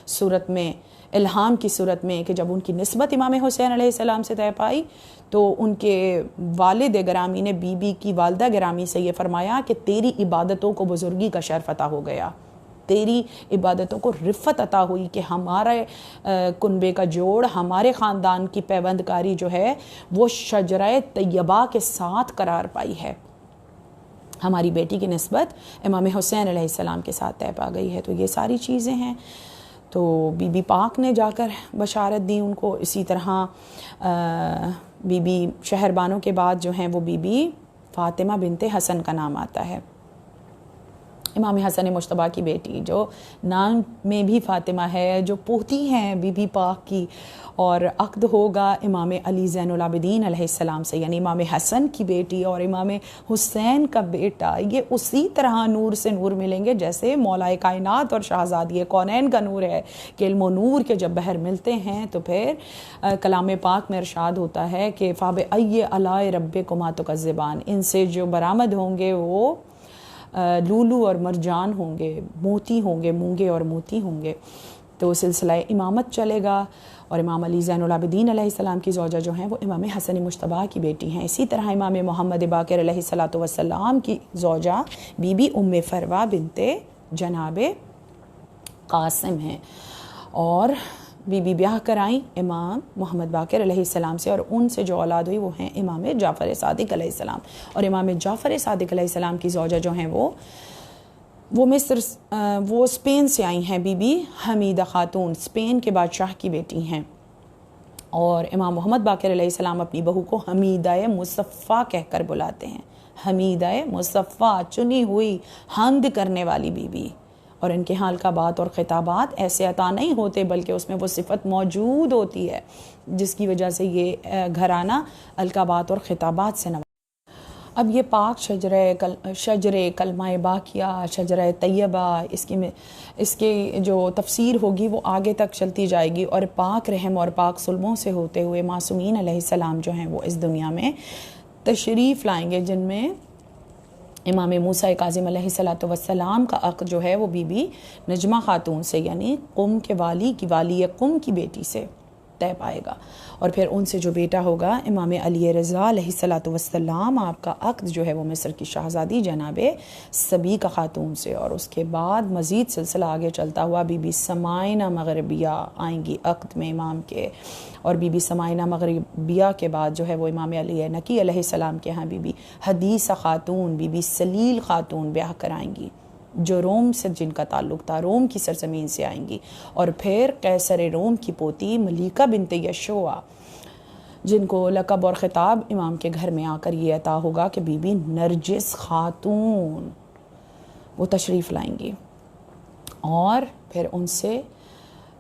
صورت میں، الہام کی صورت میں، کہ جب ان کی نسبت امام حسین علیہ السلام سے طے پائی تو ان کے والد گرامی نے بی بی کی والدہ گرامی سے یہ فرمایا کہ تیری عبادتوں کو بزرگی کا شرف عطا ہو گیا، تیری عبادتوں کو رفت عطا ہوئی کہ ہمارے کنبے کا جوڑ، ہمارے خاندان کی پیوند کاری جو ہے وہ شجرہ طیبہ کے ساتھ قرار پائی ہے. ہماری بیٹی کی نسبت امام حسین علیہ السلام کے ساتھ طے پا گئی ہے. تو یہ ساری چیزیں ہیں. تو بی بی پاک نے جا کر بشارت دی ان کو. اسی طرح بی بی شہر بانو کے بعد جو ہیں وہ بی بی فاطمہ بنت حسن کا نام آتا ہے. امام حسن مجتبیٰ کی بیٹی جو نام میں بھی فاطمہ ہے، جو پوتی ہیں بی بی پاک کی، اور عقد ہوگا امام علی زین العابدین علیہ السلام سے، یعنی امام حسن کی بیٹی اور امام حسین کا بیٹا. یہ اسی طرح نور سے نور ملیں گے جیسے مولا کائنات اور شہزادی کونین کا نور ہے کہ علم و نور کے جب بحر ملتے ہیں تو پھر کلام پاک میں ارشاد ہوتا ہے کہ فَبِأَيِّ آلَاءِ رَبِّكُمَا تُكَذِّبَانِ، ان سے جو برآمد ہوں گے وہ لولو اور مرجان ہوں گے، موتی ہوں گے، مونگے اور موتی ہوں گے. تو سلسلہ امامت چلے گا، اور امام علی زین العابدین علیہ السلام کی زوجہ جو ہیں وہ امام حسن مجتبیٰ کی بیٹی ہیں. اسی طرح امام محمد باقر علیہ السلام کی زوجہ بی بی ام فروہ بنت جناب قاسم ہیں، اور بی بی بیاہ کرائیں امام محمد باقر علیہ السلام سے، اور ان سے جو اولاد ہوئی وہ ہیں امام جعفر صادق علیہ السلام. اور امام جعفر صادق علیہ السلام کی زوجہ جو ہیں وہ اسپین سے آئی ہیں. بی بی حمیدہ خاتون اسپین کے بادشاہ کی بیٹی ہیں. اور امام محمد باقر علیہ السلام اپنی بہو کو حمیدہ مصفیٰ کہہ کر بلاتے ہیں. حمیدہ مصفیٰ، چنی ہوئی، حمد کرنے والی بی بی. اور ان کے ہاں القابات اور خطابات ایسے عطا نہیں ہوتے، بلکہ اس میں وہ صفت موجود ہوتی ہے جس کی وجہ سے یہ گھرانہ القابات اور خطابات سے نواز. اب یہ پاک شجر کلمہ باقیہ، شجرہ طیبہ، اس کے جو تفسیر ہوگی وہ آگے تک چلتی جائے گی، اور پاک رحم اور پاک سلموں سے ہوتے ہوئے معصومین علیہ السلام جو ہیں وہ اس دنیا میں تشریف لائیں گے، جن میں امام موسیٰ کاظم علیہ السلام کا عقد جو ہے وہ بی بی نجمہ خاتون سے، یعنی قم کے والی قم کی بیٹی سے طے پائے گا، اور پھر ان سے جو بیٹا ہوگا امام علی رضا علیہ السلام، آپ کا عقد جو ہے وہ مصر کی شہزادی جناب سبیکہ خاتون سے، اور اس کے بعد مزید سلسلہ آگے چلتا ہوا بی بی سمائنہ مغربیہ آئیں گی عقد میں امام کے، اور بی بی سمائنہ مغربیہ کے بعد جو ہے وہ امام علی نقی علیہ السلام کے ہاں بی بی حدیثہ خاتون، بی بی سلیل خاتون بیاہ کرائیں گی، جو روم سے جن کا تعلق تھا، روم کی سرزمین سے آئیں گی، اور پھر قیصر روم کی پوتی ملیکہ بنت یشوع، جن کو لقب اور خطاب امام کے گھر میں آ کر یہ عطا ہوگا کہ بی بی نرجس خاتون، وہ تشریف لائیں گی، اور پھر ان سے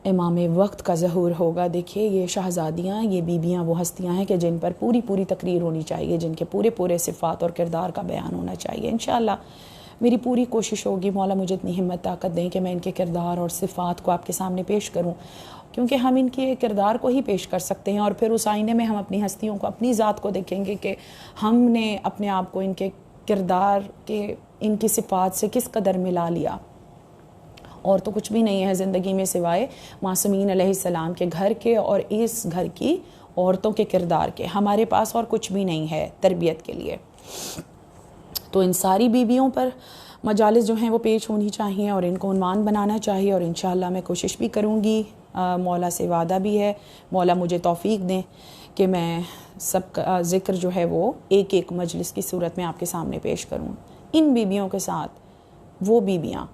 امام وقت کا ظہور ہوگا۔ دیکھیے یہ شہزادیاں، یہ بیبیاں وہ ہستیاں ہیں کہ جن پر پوری تقریر ہونی چاہیے، جن کے پورے صفات اور کردار کا بیان ہونا چاہیے۔ انشاءاللہ میری پوری کوشش ہوگی، مولا مجھے اتنی ہمت طاقت دیں کہ میں ان کے کردار اور صفات کو آپ کے سامنے پیش کروں، کیونکہ ہم ان کے کردار کو ہی پیش کر سکتے ہیں، اور پھر اس آئینے میں ہم اپنی ہستیوں کو، اپنی ذات کو دیکھیں گے کہ ہم نے اپنے آپ کو ان کے کردار کے، ان کی صفات سے کس قدر ملا لیا۔ اور تو کچھ بھی نہیں ہے زندگی میں سوائے معصومین علیہ السلام کے گھر کے اور اس گھر کی عورتوں کے کردار کے، ہمارے پاس اور کچھ بھی نہیں ہے تربیت کے لیے۔ تو ان ساری بیویوں پر مجالس جو ہیں وہ پیش ہونی چاہیے، اور ان کو عنوان بنانا چاہیے، اور انشاءاللہ میں کوشش بھی کروں گی، مولا سے وعدہ بھی ہے، مولا مجھے توفیق دیں کہ میں سب کا ذکر جو ہے وہ ایک مجلس کی صورت میں آپ کے سامنے پیش کروں۔ ان بیویوں کے ساتھ وہ بیویاں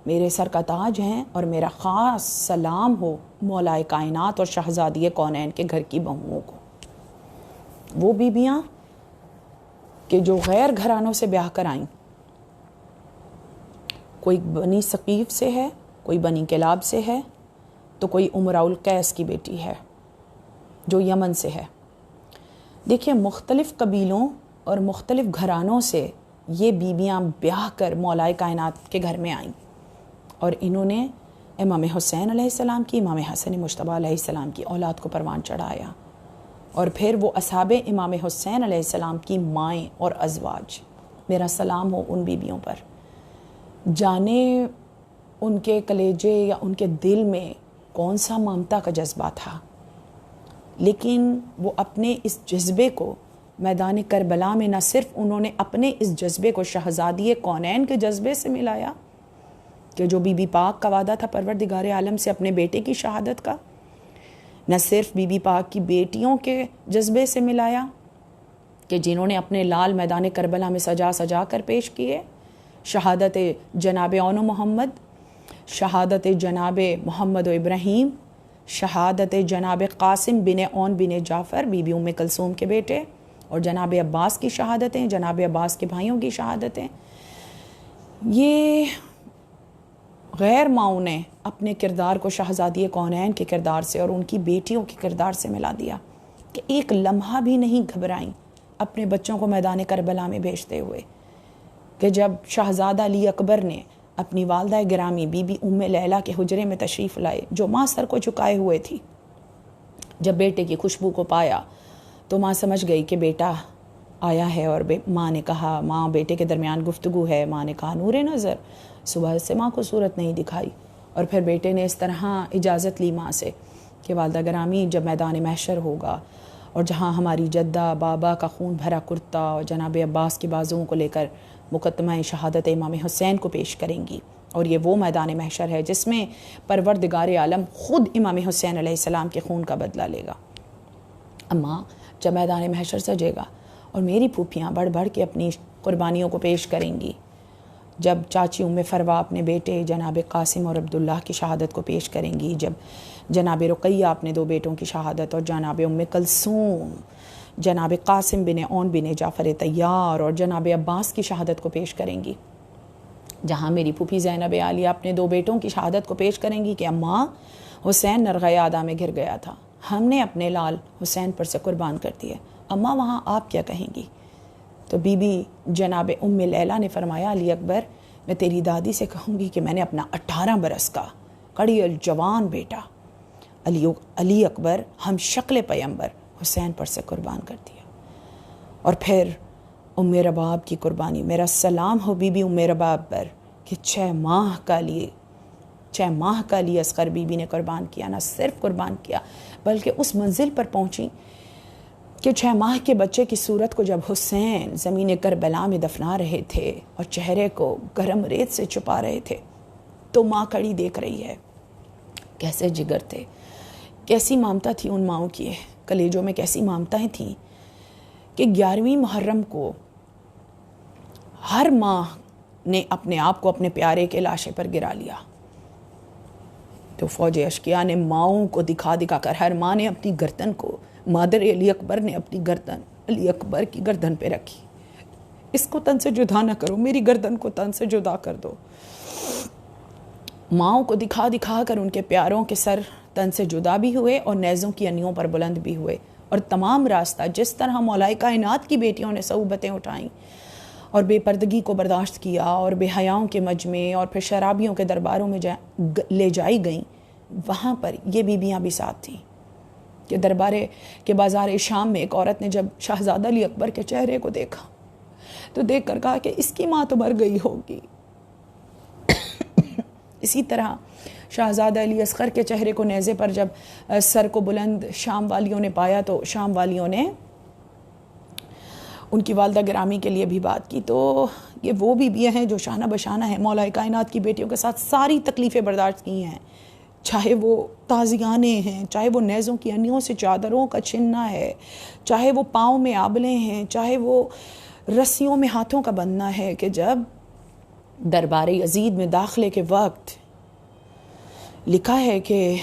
میرے سر کا تاج ہیں، اور میرا خاص سلام ہو مولا کائنات اور شہزادی کونین کے گھر کی بہوؤں کو، وہ بیویاں کہ جو غیر گھرانوں سے بیاہ کر آئیں، کوئی بنی ثقیف سے ہے، کوئی بنی کلاب سے ہے، تو کوئی امراء القیس کی بیٹی ہے جو یمن سے ہے۔ دیکھیے مختلف قبیلوں اور مختلف گھرانوں سے یہ بیویاں بیاہ کر مولا کائنات کے گھر میں آئیں، اور انہوں نے امام حسین علیہ السلام کی، امام حسن مجتبیٰ علیہ السلام کی اولاد کو پروان چڑھایا، اور پھر وہ اصحاب امام حسین علیہ السلام کی مائیں اور ازواج، میرا سلام ہو ان بیویوں پر، جانے ان کے کلیجے یا ان کے دل میں کون سا ممتا کا جذبہ تھا، لیکن وہ اپنے اس جذبے کو میدان کربلا میں نہ صرف انہوں نے اپنے اس جذبے کو شہزادی کونین کے جذبے سے ملایا کہ جو بی بی پاک کا وعدہ تھا پروردگار عالم سے اپنے بیٹے کی شہادت کا، نہ صرف بی بی پاک کی بیٹیوں کے جذبے سے ملایا کہ جنہوں نے اپنے لال میدان کربلا میں سجا کر پیش کیے، شہادت جناب اون و محمد، شہادت جناب محمد و ابراہیم، شہادت جناب قاسم بن اون بن جعفر بی بی ام کلثوم کے بیٹے، اور جناب عباس کی شہادتیں، جناب عباس کے بھائیوں کی شہادتیں۔ یہ غیر ماؤں نے اپنے کردار کو شہزادی کونین کے کردار سے اور ان کی بیٹیوں کے کردار سے ملا دیا کہ ایک لمحہ بھی نہیں گھبرائیں اپنے بچوں کو میدان کربلا میں بھیجتے ہوئے، کہ جب شہزادہ علی اکبر نے اپنی والدہ گرامی بی بی ام لیلہ کے حجرے میں تشریف لائے، جو ماں سر کو جھکائے ہوئے تھی، جب بیٹے کی خوشبو کو پایا تو ماں سمجھ گئی کہ بیٹا آیا ہے، اور ماں نے کہا، ماں بیٹے کے درمیان گفتگو ہے، ماں نے کہا نور نظر، صبح سے ماں کو صورت نہیں دکھائی، اور پھر بیٹے نے اس طرح اجازت لی ماں سے کہ والدہ گرامی جب میدان محشر ہوگا اور جہاں ہماری جدہ بابا کا خون بھرا کرتا اور جناب عباس کی بازوؤں کو لے کر مقدمہ شہادت امام حسین کو پیش کریں گی، اور یہ وہ میدان محشر ہے جس میں پروردگار عالم خود امام حسین علیہ السلام کے خون کا بدلہ لے گا۔ اماں جب میدان محشر سجے گا اور میری پھوپھیاں بڑھ بڑھ کے اپنی قربانیوں کو پیش کریں گی، جب چاچی ام فروا اپنے بیٹے جناب قاسم اور عبداللہ کی شہادت کو پیش کریں گی، جب جناب رقیہ اپنے 2 بیٹوں کی شہادت اور جناب ام کلثوم جناب قاسم بن اون بن جعفر طیار اور جناب عباس کی شہادت کو پیش کریں گی، جہاں میری پھوپھی زینب عالیہ اپنے 2 بیٹوں کی شہادت کو پیش کریں گی کہ اماں حسین نرغہ آدھا میں گر گیا تھا، ہم نے اپنے لال حسین پر سے قربان کر دیے، اماں وہاں آپ کیا کہیں گی؟ تو بی بی جناب ام لیلہ نے فرمایا علی اکبر میں تیری دادی سے کہوں گی کہ میں نے اپنا 18 برس کا کڑی الجوان بیٹا علی اکبر ہم شکل پیمبر حسین پر سے قربان کر دیا. اور پھر ام رباب کی قربانی. میرا سلام ہو بی بی ام رباب پر کہ 6 ماہ کا لیے اصغر بی بی نے قربان کیا. نہ صرف قربان کیا بلکہ اس منزل پر پہنچی کہ 6 ماہ کے بچے کی صورت کو جب حسین زمین کربلا میں دفنا رہے تھے اور چہرے کو گرم ریت سے چھپا رہے تھے تو ماں کڑی دیکھ رہی ہے. کیسے جگر تھے, کیسی مامتا تھی ان ماؤں کی کلیجوں میں, کیسی مامتائیں تھیں کہ 11ویں محرم کو ہر ماں نے اپنے آپ کو اپنے پیارے کے لاشے پر گرا لیا. تو فوج اشقیاء نے ماؤں کو دکھا کر, ہر ماں نے اپنی گردن کو, مادر علی اکبر نے اپنی گردن علی اکبر کی گردن پہ رکھی. اس کو تن سے جدا نہ کرو, میری گردن کو تن سے جدا کر دو. ماؤں کو دکھا کر ان کے پیاروں کے سر تن سے جدا بھی ہوئے اور نیزوں کی انیوں پر بلند بھی ہوئے. اور تمام راستہ جس طرح مولا کائنات کی بیٹیوں نے صعوبتیں اٹھائیں اور بے پردگی کو برداشت کیا اور بے حیاؤں کے مجمع اور پھر شرابیوں کے درباروں میں لے جائی گئیں, وہاں پر یہ بیبیاں بھی ساتھ تھیں کہ دربارے کے بازار شام میں ایک عورت نے جب شہزادہ علی اکبر کے چہرے کو دیکھا تو دیکھ کر کہا کہ اس کی ماں تو مر گئی ہوگی. اسی طرح شہزادہ علی اصغر کے چہرے کو نیزے پر جب سر کو بلند شام والیوں نے پایا تو شام والیوں نے ان کی والدہ گرامی کے لیے بھی بات کی. تو یہ وہ بیویاں ہیں جو شانہ بشانہ ہیں مولا کائنات کی بیٹیوں کے ساتھ ساری تکلیفیں برداشت کی ہیں, چاہے وہ تازیانے ہیں, چاہے وہ نیزوں کی انیوں سے چادروں کا چھننا ہے, چاہے وہ پاؤں میں آبلیں ہیں, چاہے وہ رسیوں میں ہاتھوں کا بندھنا ہے. کہ جب دربار یزید میں داخلے کے وقت لکھا ہے کہ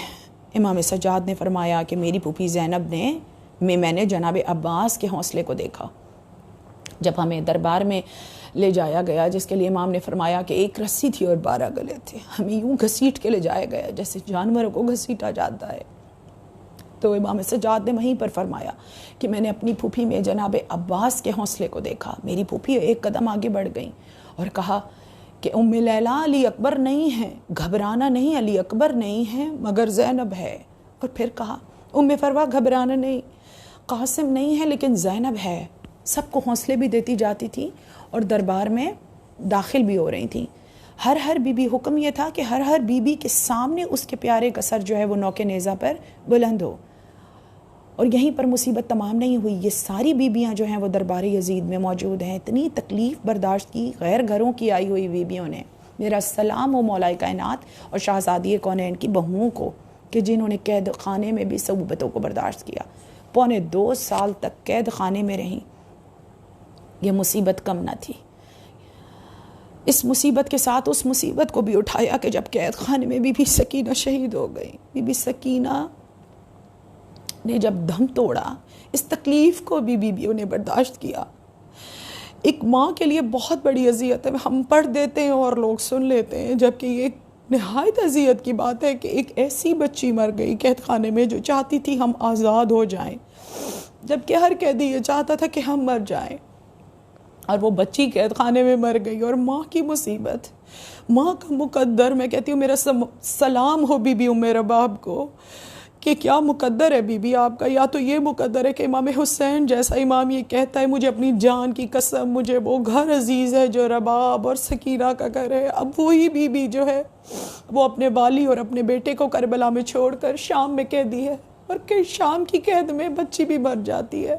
امام سجاد نے فرمایا کہ میری پھوپھی زینب نے میں نے جناب عباس کے حوصلے کو دیکھا جب ہمیں دربار میں لے جایا گیا, جس کے لیے امام نے فرمایا کہ 1 رسی تھی اور 12 گلے تھے, ہمیں یوں گھسیٹ کے لے جایا گیا جیسے جانوروں کو گھسیٹا جاتا ہے. تو امام سجاد نے وہیں پر فرمایا کہ میں نے اپنی پھوپھی میں جناب عباس کے حوصلے کو دیکھا. میری پھوپھی 1 قدم آگے بڑھ گئیں اور کہا کہ ام لیلہ علی اکبر نہیں ہے, گھبرانا نہیں, علی اکبر نہیں ہے مگر زینب ہے. اور پھر کہا ام فروا گھبرانا نہیں, قاسم نہیں ہے لیکن زینب ہے. سب کو حوصلے بھی دیتی جاتی تھی اور دربار میں داخل بھی ہو رہی تھیں. ہر بی بی حکم یہ تھا کہ ہر بی بی کے سامنے اس کے پیارے کا سر جو ہے وہ نوکے نیزہ پر بلند ہو. اور یہیں پر مصیبت تمام نہیں ہوئی, یہ ساری بیبیاں جو ہیں وہ دربار یزید میں موجود ہیں. اتنی تکلیف برداشت کی غیر گھروں کی آئی ہوئی بیبیوں نے. میرا سلام ہو مولا کائنات اور شہزادی کونین کی بہوؤں کو کہ جنہوں نے قید خانے میں بھی صعوبتوں کو برداشت کیا. 2.25 سال تک قید خانے میں رہیں. یہ مصیبت کم نہ تھی. اس مصیبت کے ساتھ اس مصیبت کو بھی اٹھایا کہ جب قید خانے میں بی بی سکینہ شہید ہو گئی. بی بی سکینہ نے جب دم توڑا, اس تکلیف کو بھی بیویوں نے برداشت کیا. ایک ماں کے لیے بہت بڑی اذیت ہے, ہم پڑھ دیتے ہیں اور لوگ سن لیتے ہیں, جبکہ یہ نہایت اذیت کی بات ہے کہ ایک ایسی بچی مر گئی قید خانے میں جو چاہتی تھی ہم آزاد ہو جائیں, جبکہ ہر قیدی یہ چاہتا تھا کہ ہم مر جائیں, اور وہ بچی قید خانے میں مر گئی. اور ماں کی مصیبت, ماں کا مقدر, میں کہتی ہوں میرا سلام ہو بی بی ام رباب کو کہ کیا مقدر ہے بی بی آپ کا. یا تو یہ مقدر ہے کہ امام حسین جیسا امام یہ کہتا ہے مجھے اپنی جان کی قسم مجھے وہ گھر عزیز ہے جو رباب اور سکینہ کا گھر ہے. اب وہی بی بی جو ہے وہ اپنے والی اور اپنے بیٹے کو کربلا میں چھوڑ کر شام میں قیدی ہے, اور کہ شام کی قید میں بچی بھی مر جاتی ہے.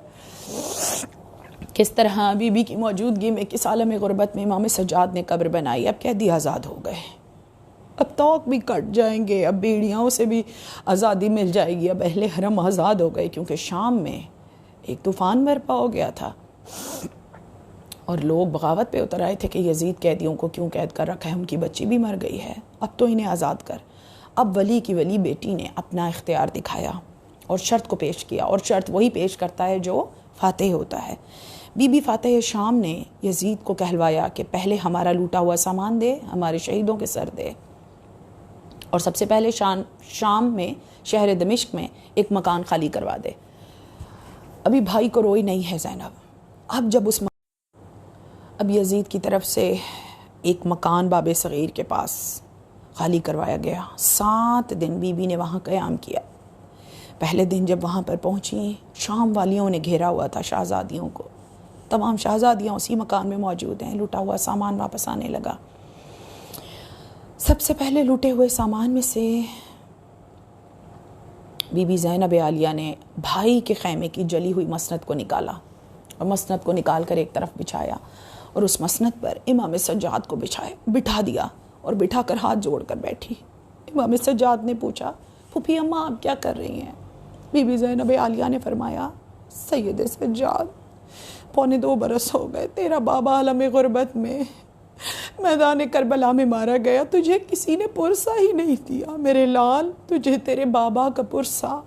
کس طرح بی بی کی موجودگی میں کس عالم غربت میں امام سجاد نے قبر بنائی. اب قیدی آزاد ہو گئے, اب توق بھی کٹ جائیں گے, اب بیڑیاں سے بھی آزادی مل جائے گی. اب اہل حرم آزاد ہو گئے کیونکہ شام میں ایک طوفان برپا ہو گیا تھا اور لوگ بغاوت پہ اتر آئے تھے کہ یزید قیدیوں کو کیوں قید کر رکھا ہے, ان کی بچی بھی مر گئی ہے, اب تو انہیں آزاد کر. اب ولی کی ولی بیٹی نے اپنا اختیار دکھایا اور شرط کو پیش کیا, اور شرط وہی پیش کرتا ہے جو فاتح ہوتا ہے. بی بی فاتح شام نے یزید کو کہلوایا کہ پہلے ہمارا لوٹا ہوا سامان دے, ہمارے شہیدوں کے سر دے, اور سب سے پہلے شام میں شہر دمشق میں ایک مکان خالی کروا دے. ابھی بھائی کو روئی نہیں ہے زینب. اب جب اس اب یزید کی طرف سے ایک مکان باب صغیر کے پاس خالی کروایا گیا. 7 دن بی بی نے وہاں قیام کیا. پہلے دن جب وہاں پر پہنچی، شام والیوں نے گھیرا ہوا تھا شہزادیوں کو. تمام شہزادیاں اسی مکان میں موجود ہیں. لوٹا ہوا سامان واپس آنے لگا. سب سے پہلے لوٹے ہوئے سامان میں سے بی بی زینب عالیہ نے بھائی کے خیمے کی جلی ہوئی مسند کو نکالا اور مسند کو نکال کر ایک طرف بچھایا اور اس مسند پر امام سجاد کو بٹھا دیا اور بٹھا کر ہاتھ جوڑ کر بیٹھی. امام سجاد نے پوچھا، پھوپھی اماں آپ کیا کر رہی ہیں؟ بی بی زینب عالیہ نے فرمایا، سید سجاد 2.25 برس ہو گئے تیرا بابا عالم غربت میں میدان کربلا میں مارا گیا، تجھے کسی نے پرسا ہی نہیں دیا. میرے لال، تجھے تیرے بابا کا پرسا.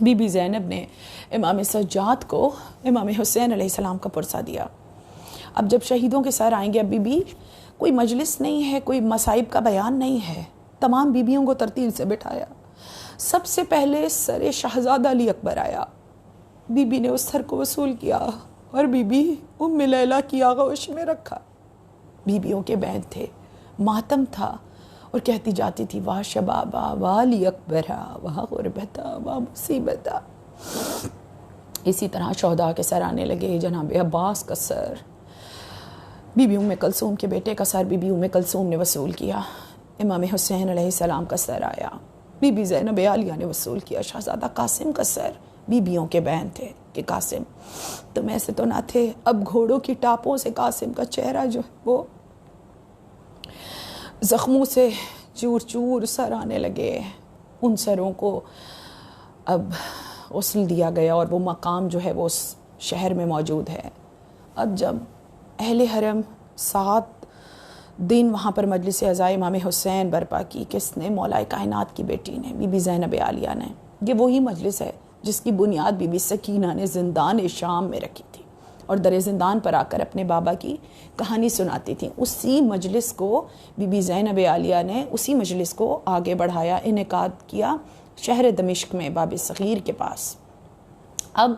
بی بی زینب نے امام سجاد کو امام حسین علیہ السلام کا پرسا دیا. اب جب شہیدوں کے سر آئیں گے، اب بی بی کوئی مجلس نہیں ہے، کوئی مصائب کا بیان نہیں ہے. تمام بیبیوں کو ترتیب سے بٹھایا. سب سے پہلے سر شہزادہ علی اکبر آیا. بی بی نے اس سر کو وصول کیا اور بی بی ام لیلہ کی آغوش میں رکھا. بیبیوں کے بین تھے، ماتم تھا اور کہتی جاتی تھی، واہ شبابا، واہ علی اکبرا، واہ غربتا، واہ مصیبتا. اسی طرح شہداء کے سر آنے لگے. جناب عباس کا سر، بی بی ام کلثوم کے بیٹے کا سر بی بی ام کلثوم نے وصول کیا. امام حسین علیہ السلام کا سر آیا، بی بی زینب عالیہ نے وصول کیا. شہزادہ قاسم کا سر، بیبیوں کے بین تھے کہ قاسم تم ایسے تو نہ تھے. اب گھوڑوں کی ٹاپوں سے قاسم کا چہرہ جو ہے وہ زخموں سے چور چور سر آنے لگے. ان سروں کو اب غسل دیا گیا اور وہ مقام جو ہے وہ اس شہر میں موجود ہے. اب جب اہل حرم 7 دن وہاں پر مجلس عزاء امام حسین برپا کی، کس نے؟ مولا کائنات کی بیٹی نے، بی بی زینب عالیہ نے. یہ وہی مجلس ہے جس کی بنیاد بی بی سکینہ نے زندان شام میں رکھی تھی اور در زندان پر آ کر اپنے بابا کی کہانی سناتی تھی. اسی مجلس کو بی بی زینب عالیہ نے اسی مجلس کو آگے بڑھایا، انعقاد کیا شہر دمشق میں باب صغیر کے پاس. اب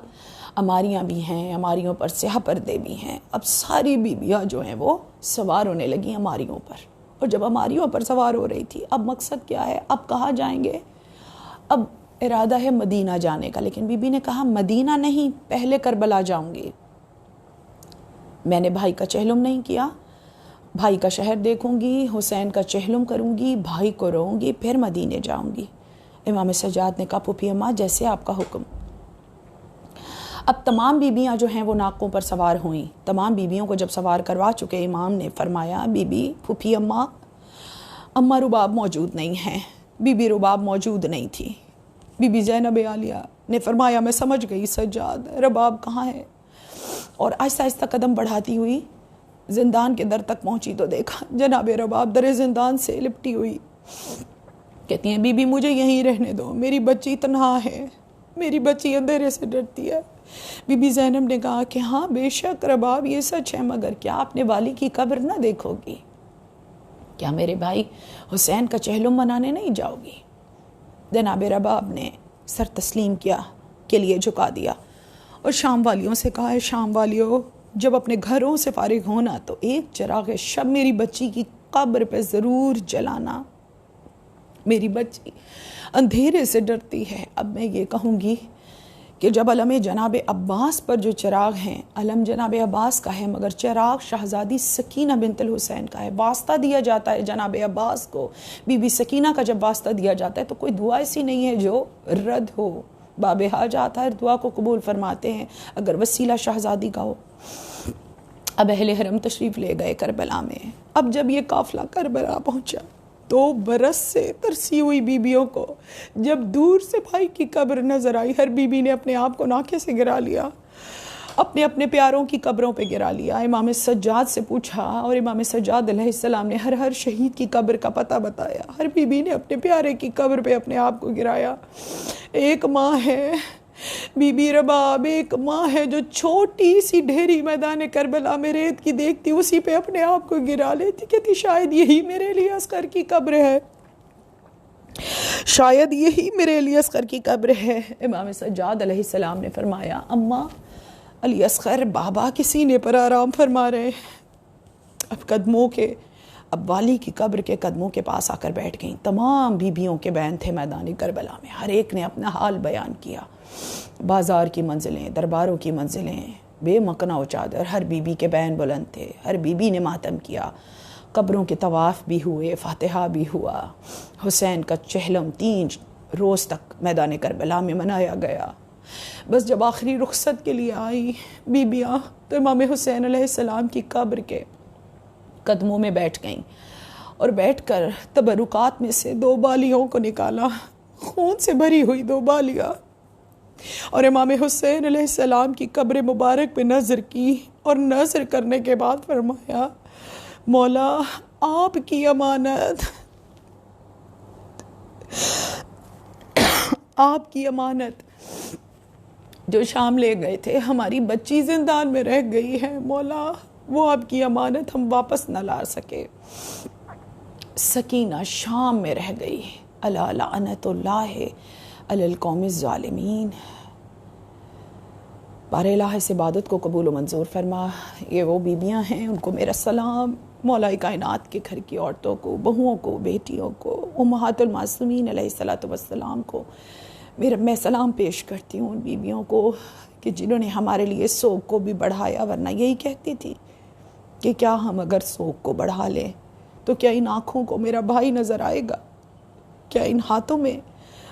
اماریاں بھی ہیں، اماریوں پر سیاہ پردے بھی ہیں. اب ساری بیویاں جو ہیں وہ سوار ہونے لگی اماریوں پر. اور جب اماریوں پر سوار ہو رہی تھی، اب مقصد کیا ہے؟ اب کہاں جائیں گے؟ اب ارادہ ہے مدینہ جانے کا، لیکن بی بی نے کہا مدینہ نہیں، پہلے کربلا جاؤں گی. میں نے بھائی کا چہلم نہیں کیا، بھائی کا شہر دیکھوں گی، حسین کا چہلم کروں گی، بھائی کو روؤں گی، پھر مدینے جاؤں گی. امام سجاد نے کہا، پھوپھی اماں جیسے آپ کا حکم. اب تمام بیبیاں جو ہیں وہ ناقوں پر سوار ہوئیں. تمام بیبیوں کو جب سوار کروا چکے، امام نے فرمایا، بی بی پھوپھی اماں رباب موجود نہیں ہیں. بی بی رباب موجود نہیں تھی. بی بی زینب عالیہ نے فرمایا، میں سمجھ گئی سجاد، رباب کہاں ہے؟ اور آہستہ آہستہ قدم بڑھاتی ہوئی زندان کے در تک پہنچی تو دیکھا جناب رباب در زندان سے لپٹی ہوئی. کہتی ہیں، بی بی مجھے یہیں رہنے دو، میری بچی تنہا ہے، میری بچی اندھیرے سے ڈرتی ہے. بی بی زینب نے کہا کہ ہاں بے شک رباب یہ سچ ہے، مگر کیا اپنے والی کی قبر نہ دیکھو گی؟ کیا میرے بھائی حسین کا چہلم منانے نہیں جاؤ گی؟ جناب رباب نے سر تسلیم کیا کے لیے جھکا دیا اور شام والیوں سے کہا، شام والیوں جب اپنے گھروں سے فارغ ہونا تو ایک چراغ شب میری بچی کی قبر پہ ضرور جلانا. میری بچی اندھیرے سے ڈرتی ہے. اب میں یہ کہوں گی کہ جب علم جناب عباس پر جو چراغ ہیں، علم جناب عباس کا ہے، مگر چراغ شہزادی سکینہ بنت الحسین کا ہے. واسطہ دیا جاتا ہے جناب عباس کو. بی بی سکینہ کا جب واسطہ دیا جاتا ہے تو کوئی دعا ایسی نہیں ہے جو رد ہو. باب حاجات ہر دعا کو قبول فرماتے ہیں اگر وسیلہ شہزادی کا ہو. اب اہل حرم تشریف لے گئے کربلا میں. اب جب یہ قافلہ کربلا پہنچا، 2 برس سے ترسی ہوئی بیبیوں کو جب دور سے بھائی کی قبر نظر آئی، ہر بیوی نے اپنے آپ کو ناکے سے گرا لیا، اپنے پیاروں کی قبروں پہ گرا لیا. امام سجاد سے پوچھا اور امام سجاد علیہ السلام نے ہر شہید کی قبر کا پتہ بتایا. ہر بیوی نے اپنے پیارے کی قبر پہ اپنے آپ کو گرایا. ایک ماں ہے بی بی رباب، ایک ماں ہے جو چھوٹی سی ڈھیری میدان کربلا میں ریت کی دیکھتی اسی پہ اپنے آپ کو گرا لیتی. کہتی شاید یہی میرے لیے اصغر کی قبر ہے، شاید یہی میرے لیے اصغر کی قبر ہے. امام سجاد علیہ السلام نے فرمایا، اماں علی اصغر بابا کے سینے پر آرام فرما رہے ہیں. اب والی کی قبر کے قدموں کے پاس آ کر بیٹھ گئیں. تمام بیبیوں کے بین تھے میدان کربلا میں. ہر ایک نے اپنا حال بیان کیا. بازار کی منزلیں، درباروں کی منزلیں، بے مکنا و چادر، ہر بیوی کے بین بلند تھے. ہر بیوی نے ماتم کیا. قبروں کے طواف بھی ہوئے، فاتحہ بھی ہوا. حسین کا چہلم 3 روز تک میدان کربلا میں منایا گیا. بس جب آخری رخصت کے لیے آئی بیبیاں تو امام حسین علیہ السلام کی قبر کے قدموں میں بیٹھ گئیں اور بیٹھ کر تبرکات میں سے 2 بالیوں کو نکالا. خون سے بھری ہوئی 2 بالیاں، اور امام حسین علیہ السلام کی قبر مبارک پہ نظر کی، اور نظر کرنے کے بعد فرمایا مولا آپ کی امانت، آپ کی امانت جو شام لے گئے تھے، ہماری بچی زندان میں رہ گئی ہے مولا، وہ آپ کی امانت ہم واپس نہ لا سکے. سکینہ شام میں رہ گئی. الا لعنت اللہ علی القوم الظالمین. بار الہ اس عبادت کو قبول و منظور فرما. یہ وہ بیبیاں ہیں، ان کو میرا سلام. مولا کائنات کے گھر کی عورتوں کو، بہوؤں کو، بیٹیوں کو، امہات المعصومین علیہ السلام کو میں سلام پیش کرتی ہوں. ان بیبیوں کو کہ جنہوں نے ہمارے لیے سوگ کو بھی بڑھایا، ورنہ یہی کہتی تھی کہ کیا ہم اگر سوگ کو بڑھا لیں تو کیا ان آنکھوں کو میرا بھائی نظر آئے گا؟ کیا ان ہاتھوں میں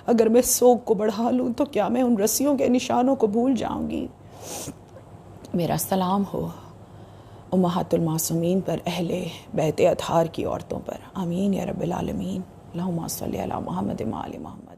اگر میں سوگ کو بڑھا لوں تو کیا میں ان رسیوں کے نشانوں کو بھول جاؤں گی؟ میرا سلام ہو امہات المعصومین پر، اہل بیت اطہار کی عورتوں پر. آمین یا رب العالمین. اللہم صلی علی محمد و آل محمد.